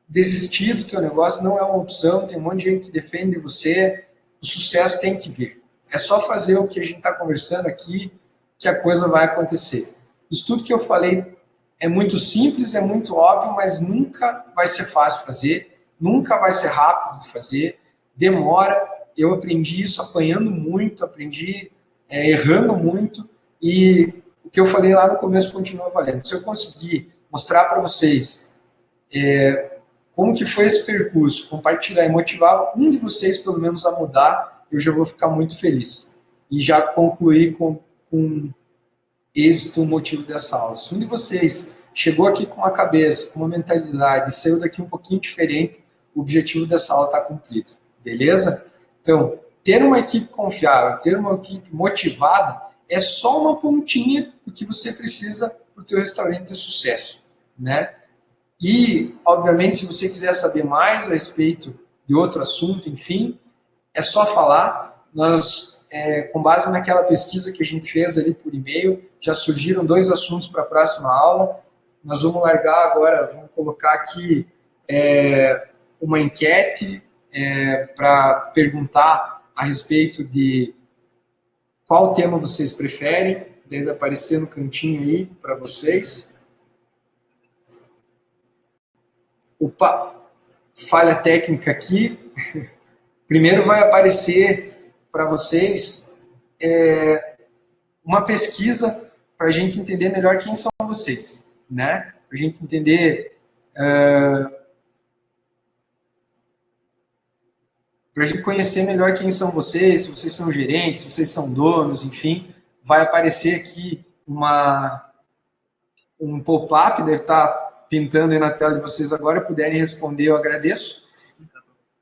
desistir do teu negócio não é uma opção, tem um monte de gente que defende você, o sucesso tem que vir. É só fazer o que a gente está conversando aqui que a coisa vai acontecer. Isso tudo que eu falei é muito simples, é muito óbvio, mas nunca vai ser fácil fazer, nunca vai ser rápido de fazer, demora. Eu aprendi isso apanhando muito, aprendi errando muito, e o que eu falei lá no começo continua valendo. Se eu conseguir mostrar para vocês como que foi esse percurso, compartilhar e motivar um de vocês, pelo menos, a mudar, eu já vou ficar muito feliz. E já concluir com êxito o motivo dessa aula. Se um de vocês chegou aqui com uma cabeça, com uma mentalidade, e saiu daqui um pouquinho diferente, o objetivo dessa aula está cumprido. Beleza? Então, ter uma equipe confiável, ter uma equipe motivada, é só uma pontinha do que você precisa para o teu restaurante ter sucesso, né? E, obviamente, se você quiser saber mais a respeito de outro assunto, enfim, é só falar. Nós, com base naquela pesquisa que a gente fez ali por e-mail, já surgiram 2 assuntos para a próxima aula. Nós vamos largar agora, vamos colocar aqui uma enquete para perguntar a respeito de qual tema vocês preferem. Deve aparecer no cantinho aí para vocês. Opa, falha técnica aqui. Primeiro vai aparecer para vocês uma pesquisa para a gente entender melhor quem são vocês, né? Para a gente entender, para a gente conhecer melhor quem são vocês, se vocês são gerentes, se vocês são donos, enfim, vai aparecer aqui um pop-up, deve estar pintando aí na tela de vocês agora, puderem responder, eu agradeço.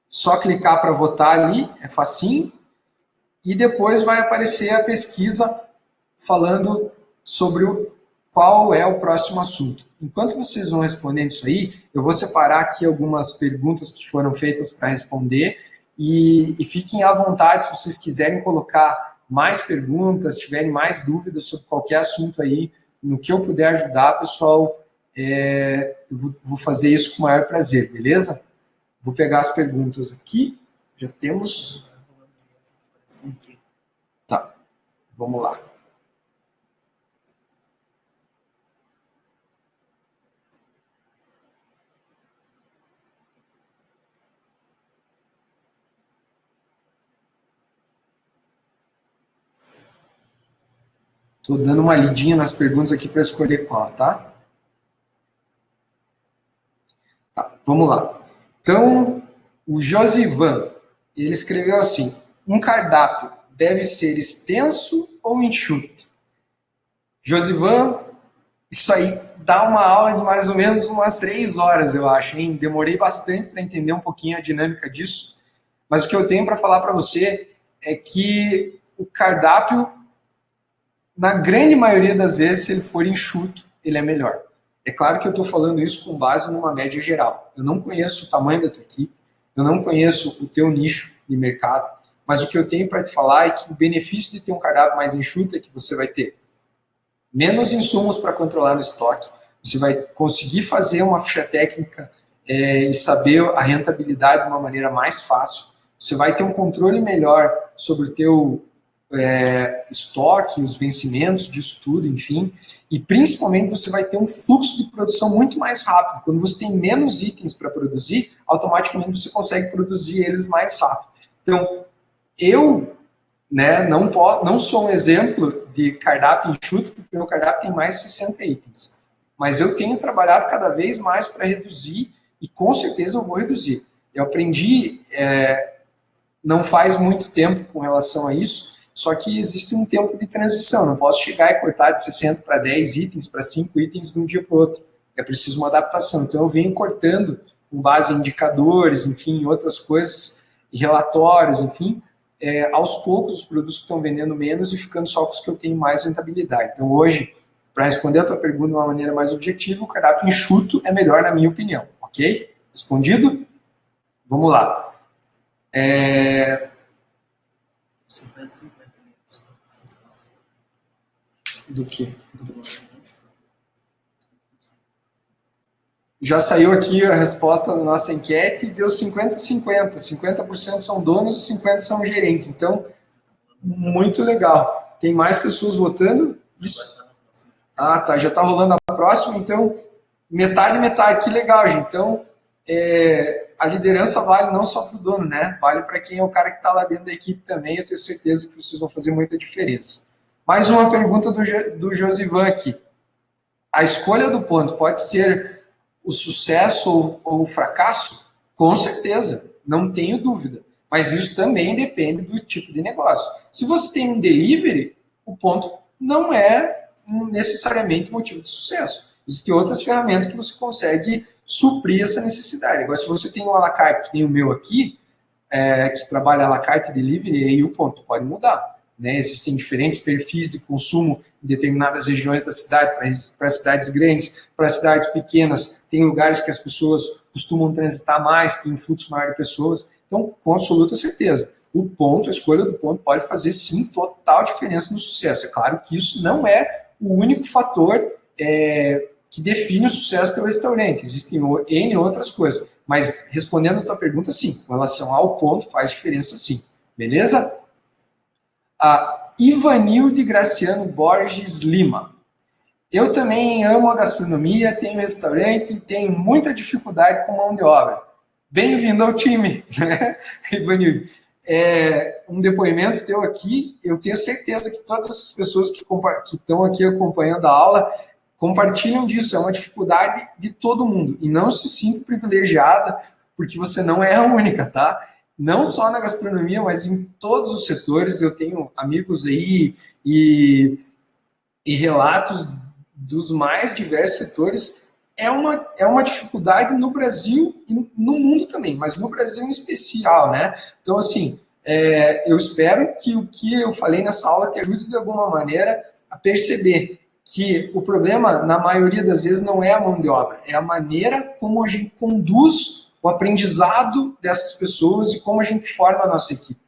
Só clicar para votar ali, é facinho. E depois vai aparecer a pesquisa falando sobre qual é o próximo assunto. Enquanto vocês vão respondendo isso aí, eu vou separar aqui algumas perguntas que foram feitas para responder e fiquem à vontade, se vocês quiserem colocar mais perguntas, tiverem mais dúvidas sobre qualquer assunto aí, no que eu puder ajudar, pessoal, eu vou fazer isso com o maior prazer, beleza? Vou pegar as perguntas aqui, já temos... Tá, vamos lá. Estou dando uma lidinha nas perguntas aqui para escolher qual, tá? Tá, vamos lá. Então, o Josivan, ele escreveu assim: um cardápio deve ser extenso ou enxuto? Josivan, isso aí dá uma aula de mais ou menos umas 3 horas, eu acho, hein? Demorei bastante para entender um pouquinho a dinâmica disso, mas o que eu tenho para falar para você é que o cardápio, na grande maioria das vezes, se ele for enxuto, ele é melhor. É claro que eu estou falando isso com base numa média geral. Eu não conheço o tamanho da tua equipe, eu não conheço o teu nicho de mercado, mas o que eu tenho para te falar é que o benefício de ter um cardápio mais enxuto é que você vai ter menos insumos para controlar no estoque, você vai conseguir fazer uma ficha técnica e saber a rentabilidade de uma maneira mais fácil, você vai ter um controle melhor sobre o teu estoque, os vencimentos disso tudo, enfim, e principalmente você vai ter um fluxo de produção muito mais rápido. Quando você tem menos itens para produzir, automaticamente você consegue produzir eles mais rápido. Então, eu não sou um exemplo de cardápio enxuto, porque meu cardápio tem mais de 60 itens. Mas eu tenho trabalhado cada vez mais para reduzir, e com certeza eu vou reduzir. Eu aprendi não faz muito tempo com relação a isso, só que existe um tempo de transição. Não posso chegar e cortar de 60 para 10 itens, para 5 itens de um dia para o outro. É preciso uma adaptação. Então eu venho cortando com base em indicadores, enfim, outras coisas, e relatórios, enfim, aos poucos os produtos que estão vendendo menos e ficando só com os que eu tenho mais rentabilidade. Então hoje, para responder a tua pergunta de uma maneira mais objetiva, o cardápio enxuto é melhor na minha opinião, ok? Respondido? Vamos lá. 50. Do que? Já saiu aqui a resposta da nossa enquete e deu 50-50. 50% são donos e 50% são gerentes. Então, muito legal. Tem mais pessoas votando? Isso. Ah, tá. Já está rolando a próxima. Então, metade. Que legal, gente. Então, a liderança vale não só para o dono, né? Vale para quem é o cara que está lá dentro da equipe também. Eu tenho certeza que vocês vão fazer muita diferença. Mais uma pergunta do Josivan aqui. A escolha do ponto pode ser o sucesso ou o fracasso? Com certeza, não tenho dúvida. Mas isso também depende do tipo de negócio. Se você tem um delivery, o ponto não é necessariamente motivo de sucesso. Existem outras ferramentas que você consegue suprir essa necessidade. Agora, se você tem um à la carte, que nem o meu aqui, que trabalha à la carte delivery, aí o ponto pode mudar. Né? Existem diferentes perfis de consumo em determinadas regiões da cidade, para cidades grandes, para cidades pequenas. Tem lugares que as pessoas costumam transitar mais, tem um fluxo maior de pessoas. Então, com absoluta certeza, a escolha do ponto pode fazer, sim, total diferença no sucesso. É claro que isso não é o único fator que define o sucesso do restaurante. Existem N outras coisas. Mas, respondendo a tua pergunta, sim, com relação ao ponto, faz diferença, sim. Beleza? A Ivanilde Graciano Borges Lima. Eu também amo a gastronomia, tenho restaurante e tenho muita dificuldade com mão de obra. Bem-vindo ao time, né, Ivanilde? Um depoimento teu aqui, eu tenho certeza que todas essas pessoas que estão aqui acompanhando a aula compartilham disso, é uma dificuldade de todo mundo. E não se sinta privilegiada, porque você não é a única, tá? Não só na gastronomia, mas em todos os setores. Eu tenho amigos aí e relatos dos mais diversos setores. É uma dificuldade no Brasil e no mundo também, mas no Brasil em especial, né? Então, assim, eu espero que o que eu falei nessa aula te ajude de alguma maneira a perceber que o problema, na maioria das vezes, não é a mão de obra, é a maneira como a gente conduz o aprendizado dessas pessoas e como a gente forma a nossa equipe.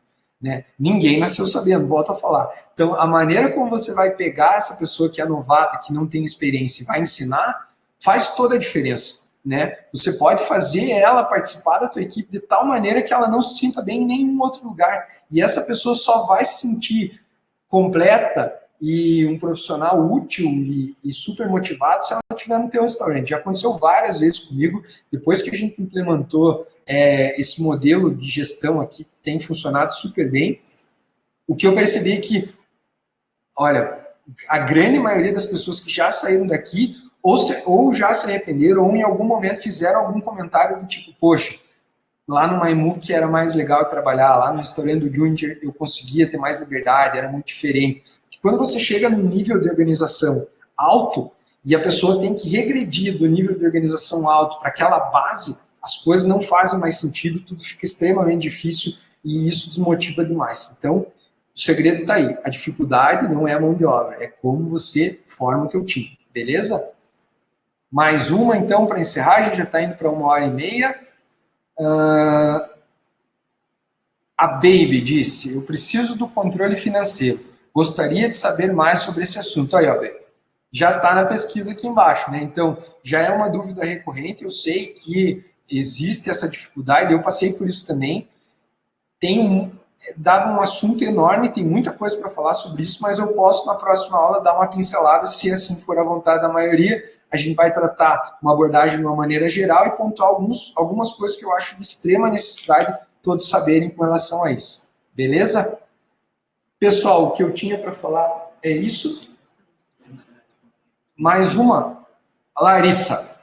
né? Ninguém nasceu sabendo, volto a falar. Então, a maneira como você vai pegar essa pessoa que é novata, que não tem experiência e vai ensinar, faz toda a diferença, né? Você pode fazer ela participar da tua equipe de tal maneira que ela não se sinta bem em nenhum outro lugar. E essa pessoa só vai se sentir completa e um profissional útil e super motivado se ela estiver no teu restaurante. Já aconteceu várias vezes comigo, depois que a gente implementou esse modelo de gestão aqui, que tem funcionado super bem, o que eu percebi é que, olha, a grande maioria das pessoas que já saíram daqui ou já se arrependeram ou em algum momento fizeram algum comentário do tipo, poxa, lá no Maimu que era mais legal trabalhar, lá no restaurante do Junior eu conseguia ter mais liberdade, era muito diferente. Que quando você chega num nível de organização alto e a pessoa tem que regredir do nível de organização alto para aquela base, as coisas não fazem mais sentido, tudo fica extremamente difícil e isso desmotiva demais. Então, o segredo está aí. A dificuldade não é a mão de obra, é como você forma o teu time, beleza? Mais uma, então, para encerrar, a gente já está indo para 1h30. A Baby disse, eu preciso do controle financeiro. Gostaria de saber mais sobre esse assunto. Aí, ó, Baby. Já está na pesquisa aqui embaixo, né? Então, já é uma dúvida recorrente. Eu sei que existe essa dificuldade, eu passei por isso também. Dá um assunto enorme, tem muita coisa para falar sobre isso, mas eu posso, na próxima aula, dar uma pincelada, se assim for a vontade da maioria. A gente vai tratar uma abordagem de uma maneira geral e pontuar algumas coisas que eu acho de extrema necessidade todos saberem com relação a isso. Beleza? Pessoal, o que eu tinha para falar é isso. Mais uma. A Larissa.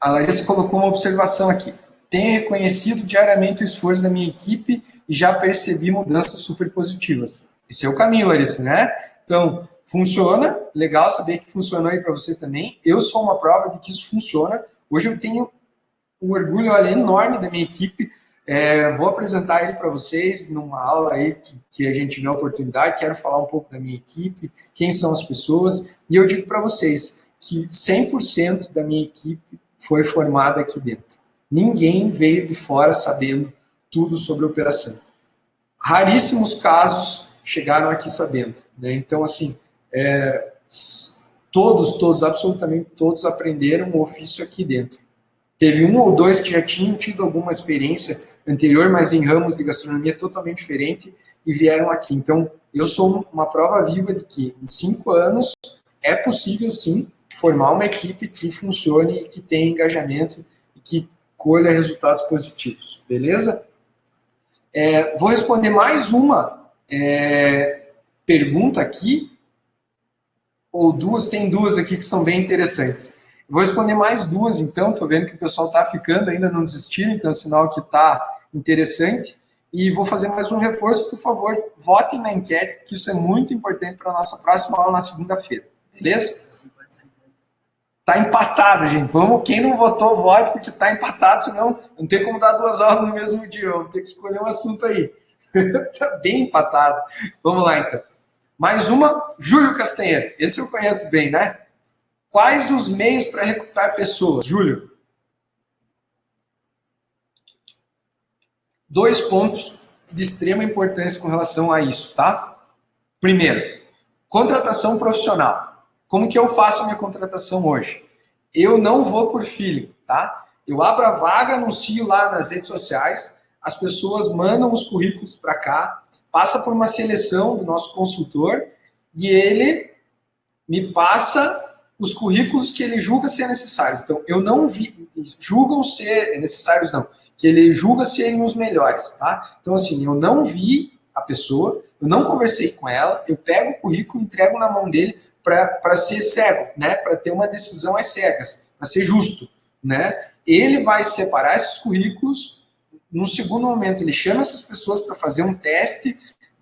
A Larissa colocou uma observação aqui. Tenho reconhecido diariamente o esforço da minha equipe e já percebi mudanças super positivas. Esse é o caminho, Larissa, né? Então, funciona. Legal saber que funcionou aí para você também. Eu sou uma prova de que isso funciona. Hoje eu tenho um orgulho enorme da minha equipe. Vou apresentar ele para vocês numa aula aí que a gente tiver a oportunidade. Quero falar um pouco da minha equipe, quem são as pessoas. E eu digo para vocês que 100% da minha equipe foi formada aqui dentro. Ninguém veio de fora sabendo tudo sobre a operação. Raríssimos casos chegaram aqui sabendo, né? Então, assim, todos, absolutamente todos aprenderam o ofício aqui dentro. Teve um ou dois que já tinham tido alguma experiência anterior, mas em ramos de gastronomia totalmente diferente e vieram aqui. Então, eu sou uma prova viva de que em 5 anos é possível, sim, formar uma equipe que funcione, que tenha engajamento e que colha resultados positivos, beleza? Vou responder mais uma pergunta aqui, ou duas, tem duas aqui que são bem interessantes. Vou responder mais duas, então, estou vendo que o pessoal está ficando, ainda não desistiram, então é um sinal que está interessante. E vou fazer mais um reforço, por favor, votem na enquete, porque isso é muito importante para a nossa próxima aula na segunda-feira, beleza? Tá empatado, gente. Vamos, quem não votou, vote, porque tá empatado, senão não tem como dar 2 aulas no mesmo dia. Vamos ter que escolher um assunto aí. Tá bem empatado. Vamos lá, então. Mais uma, Júlio Castanheira. Esse eu conheço bem, né? Quais os meios para recrutar pessoas? Júlio. 2 pontos de extrema importância com relação a isso, tá? Primeiro, contratação profissional. Como que eu faço a minha contratação hoje? Eu não vou por feeling, tá? Eu abro a vaga, anuncio lá nas redes sociais, as pessoas mandam os currículos para cá, passa por uma seleção do nosso consultor e ele me passa os currículos que ele julga ser necessários. Então, eu não julgam ser necessários, não, que ele julga serem os melhores, tá? Então, assim, eu não vi a pessoa, eu não conversei com ela, eu pego o currículo, entrego na mão dele para ser cego, né? Para ter uma decisão às cegas, para ser justo, né? Ele vai separar esses currículos, num segundo momento ele chama essas pessoas para fazer um teste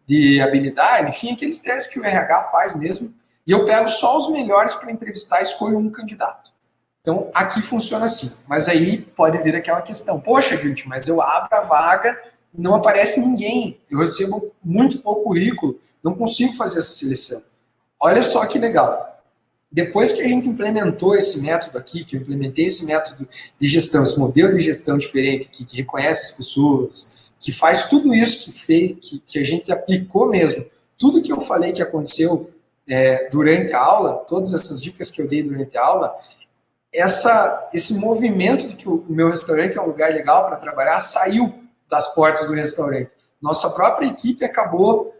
de habilidade, enfim, aqueles testes que o RH faz mesmo, e eu pego só os melhores para entrevistar e escolho um candidato. Então, aqui funciona assim, mas aí pode vir aquela questão, poxa, gente, mas eu abro a vaga, não aparece ninguém, eu recebo muito pouco currículo, não consigo fazer essa seleção. Olha só que legal. Depois que a gente implementou esse método aqui, que eu implementei esse método de gestão, esse modelo de gestão diferente, que reconhece as pessoas, que faz tudo isso que a gente aplicou mesmo, tudo que eu falei que aconteceu durante a aula, todas essas dicas que eu dei durante a aula, esse movimento de que o meu restaurante é um lugar legal para trabalhar saiu das portas do restaurante. Nossa própria equipe acabou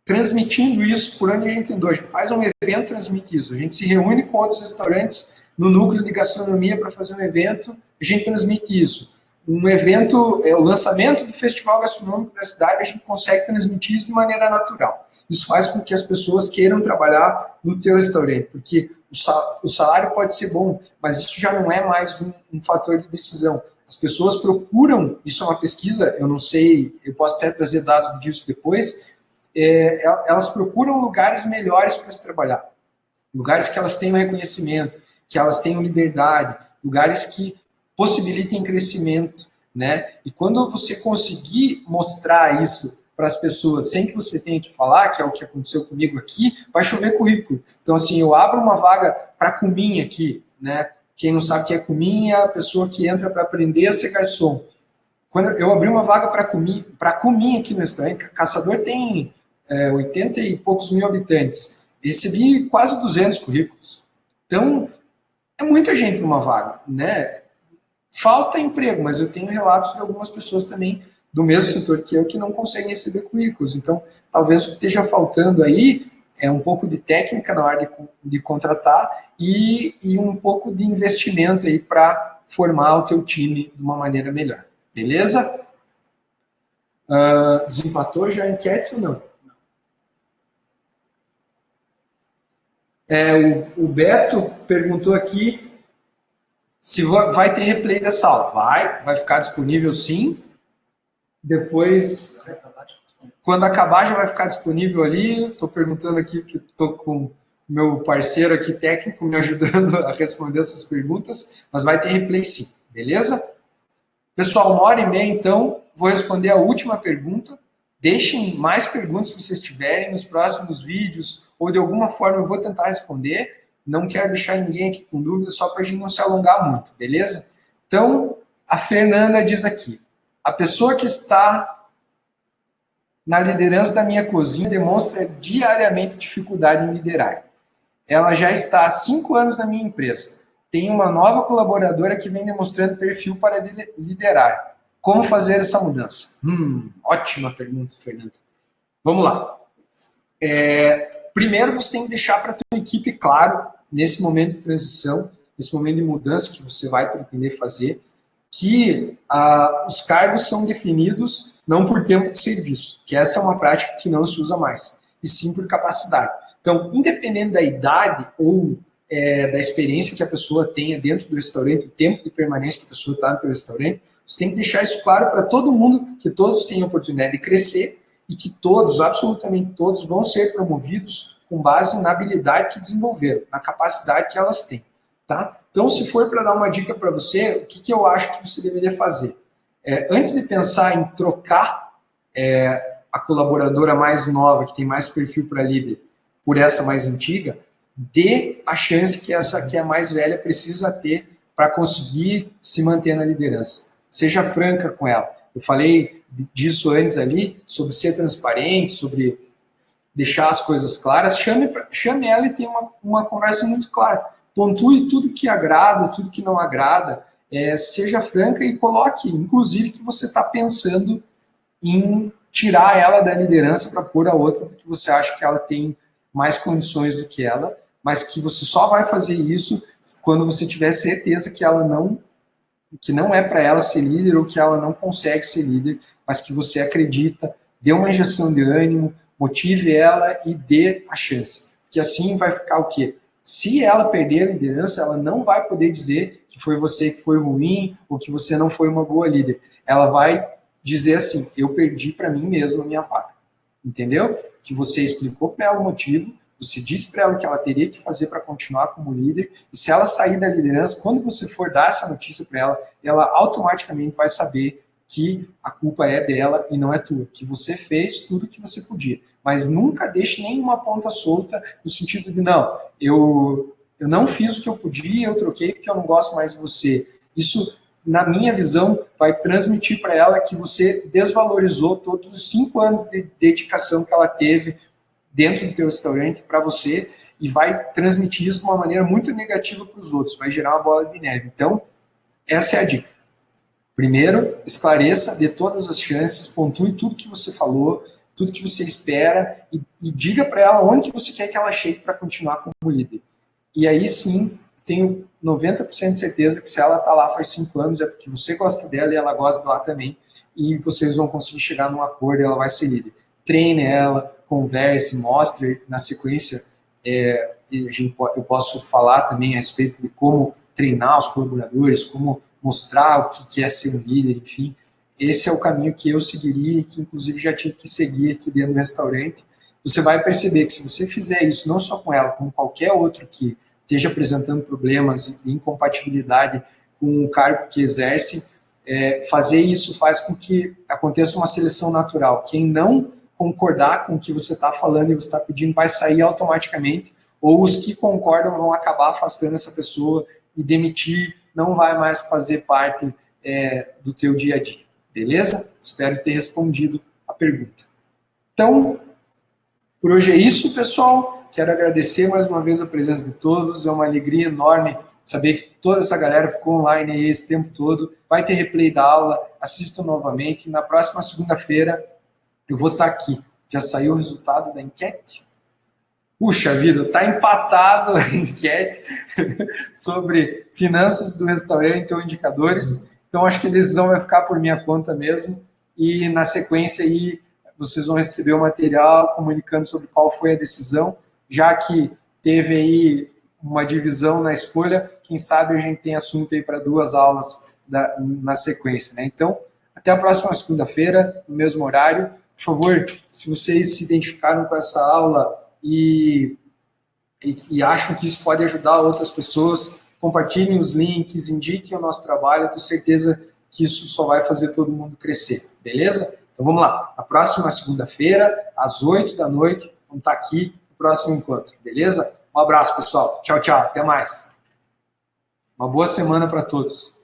transmitindo isso por onde a gente andou. A gente faz um evento, transmite isso. A gente se reúne com outros restaurantes no núcleo de gastronomia para fazer um evento, a gente transmite isso. Um evento, o lançamento do Festival Gastronômico da cidade, a gente consegue transmitir isso de maneira natural. Isso faz com que as pessoas queiram trabalhar no teu restaurante, porque o salário pode ser bom, mas isso já não é mais um fator de decisão. As pessoas procuram, isso é uma pesquisa, eu não sei, eu posso até trazer dados disso depois, elas procuram lugares melhores para se trabalhar, lugares que elas tenham reconhecimento, que elas tenham liberdade, lugares que possibilitem crescimento, né? E quando você conseguir mostrar isso para as pessoas sem que você tenha que falar, que é o que aconteceu comigo aqui, vai chover currículo. Então, assim, eu abro uma vaga para Cumim aqui, né? Quem não sabe o que é Cumim é a pessoa que entra para aprender a ser garçom. Quando eu abri uma vaga para Cumim aqui no restaurante, Caçador tem 80 e poucos mil habitantes. Recebi quase 200 currículos. Então, é muita gente para uma vaga, né? Falta emprego, mas eu tenho relatos de algumas pessoas também do mesmo setor que eu que não conseguem receber currículos. Então, talvez o que esteja faltando aí é um pouco de técnica na hora de contratar e um pouco de investimento aí para formar o teu time de uma maneira melhor. Beleza? Desempatou já a enquete ou não? O Beto perguntou aqui se vai ter replay dessa aula. Vai ficar disponível sim. Depois, quando acabar, já vai ficar disponível ali. Estou perguntando aqui, porque estou com o meu parceiro aqui técnico me ajudando a responder essas perguntas, mas vai ter replay sim, beleza? Pessoal, 1h30, então, vou responder a última pergunta. Deixem mais perguntas que vocês tiverem nos próximos vídeos, ou de alguma forma eu vou tentar responder. Não quero deixar ninguém aqui com dúvida, só para a gente não se alongar muito, beleza? Então, a Fernanda diz aqui, a pessoa que está na liderança da minha cozinha demonstra diariamente dificuldade em liderar. Ela já está há 5 anos na minha empresa. Tem uma nova colaboradora que vem demonstrando perfil para liderar. Como fazer essa mudança? Ótima pergunta, Fernanda. Vamos lá. Primeiro, você tem que deixar para a tua equipe claro, nesse momento de transição, nesse momento de mudança que você vai pretender fazer, que os cargos são definidos não por tempo de serviço, que essa é uma prática que não se usa mais, e sim por capacidade. Então, independente da idade ou da experiência que a pessoa tenha dentro do restaurante, o tempo de permanência que a pessoa está no teu restaurante, você tem que deixar isso claro para todo mundo, que todos têm a oportunidade de crescer e que todos, absolutamente todos, vão ser promovidos com base na habilidade que desenvolveram, na capacidade que elas têm. Tá? Então, se for para dar uma dica para você, o que eu acho que você deveria fazer? Antes de pensar em trocar a colaboradora mais nova, que tem mais perfil para líder, por essa mais antiga, dê a chance que essa que é mais velha precisa ter para conseguir se manter na liderança. Seja franca com ela. Eu falei disso antes ali, sobre ser transparente, sobre deixar as coisas claras. Chame ela e tenha uma conversa muito clara. Pontue tudo que agrada, tudo que não agrada. Seja franca e coloque, inclusive, que você está pensando em tirar ela da liderança para pôr a outra, porque você acha que ela tem mais condições do que ela, mas que você só vai fazer isso quando você tiver certeza que não é para ela ser líder ou que ela não consegue ser líder, mas que você acredita, dê uma injeção de ânimo, motive ela e dê a chance. Porque assim vai ficar o quê? Se ela perder a liderança, ela não vai poder dizer que foi você que foi ruim ou que você não foi uma boa líder. Ela vai dizer assim, eu perdi para mim mesmo a minha vaga. Entendeu? Que você explicou para ela o motivo, você disse para ela o que ela teria que fazer para continuar como líder, e se ela sair da liderança, quando você for dar essa notícia para ela, ela automaticamente vai saber que a culpa é dela e não é tua, que você fez tudo o que você podia. Mas nunca deixe nenhuma ponta solta no sentido de, não, eu não fiz o que eu podia, eu troquei porque eu não gosto mais de você. Isso, na minha visão, vai transmitir para ela que você desvalorizou todos os 5 anos de dedicação que ela teve dentro do teu restaurante para você e vai transmitir isso de uma maneira muito negativa para os outros, vai gerar uma bola de neve. Então, essa é a dica. Primeiro, esclareça, dê todas as chances, pontue tudo que você falou, tudo que você espera e diga para ela onde que você quer que ela chegue para continuar como líder. E aí sim, tenho 90% de certeza que se ela está lá faz 5 anos é porque você gosta dela e ela gosta de lá também e vocês vão conseguir chegar num acordo e ela vai ser líder. Treine ela, converse, mostre na sequência. Eu posso falar também a respeito de como treinar os colaboradores, como mostrar o que é ser um líder, enfim. Esse é o caminho que eu seguiria e que, inclusive, já tive que seguir aqui dentro do restaurante. Você vai perceber que se você fizer isso, não só com ela, como qualquer outro que esteja apresentando problemas e incompatibilidade com o cargo que exerce, fazer isso faz com que aconteça uma seleção natural. Quem não concordar com o que você está falando e você está pedindo vai sair automaticamente, ou os que concordam vão acabar afastando essa pessoa e demitir, não vai mais fazer parte do teu dia a dia. Beleza? Espero ter respondido a pergunta. Então, por hoje é isso, pessoal. Quero agradecer mais uma vez a presença de todos. É uma alegria enorme saber que toda essa galera ficou online aí esse tempo todo. Vai ter replay da aula, assistam novamente. Na próxima segunda-feira eu vou estar aqui. Já saiu o resultado da enquete? Puxa vida, está empatado a enquete sobre finanças do restaurante ou indicadores. Então, acho que a decisão vai ficar por minha conta mesmo. E, na sequência, aí, vocês vão receber o material comunicando sobre qual foi a decisão. Já que teve aí uma divisão na escolha, quem sabe a gente tem assunto aí para 2 aulas na sequência, né? Então, até a próxima segunda-feira, no mesmo horário. Por favor, se vocês se identificaram com essa aula e acham que isso pode ajudar outras pessoas, compartilhem os links, indiquem o nosso trabalho, eu tenho certeza que isso só vai fazer todo mundo crescer, beleza? Então vamos lá, na próxima segunda-feira, às 8 da noite, vamos estar aqui no próximo encontro, beleza? Um abraço, pessoal. Tchau, tchau, até mais. Uma boa semana para todos.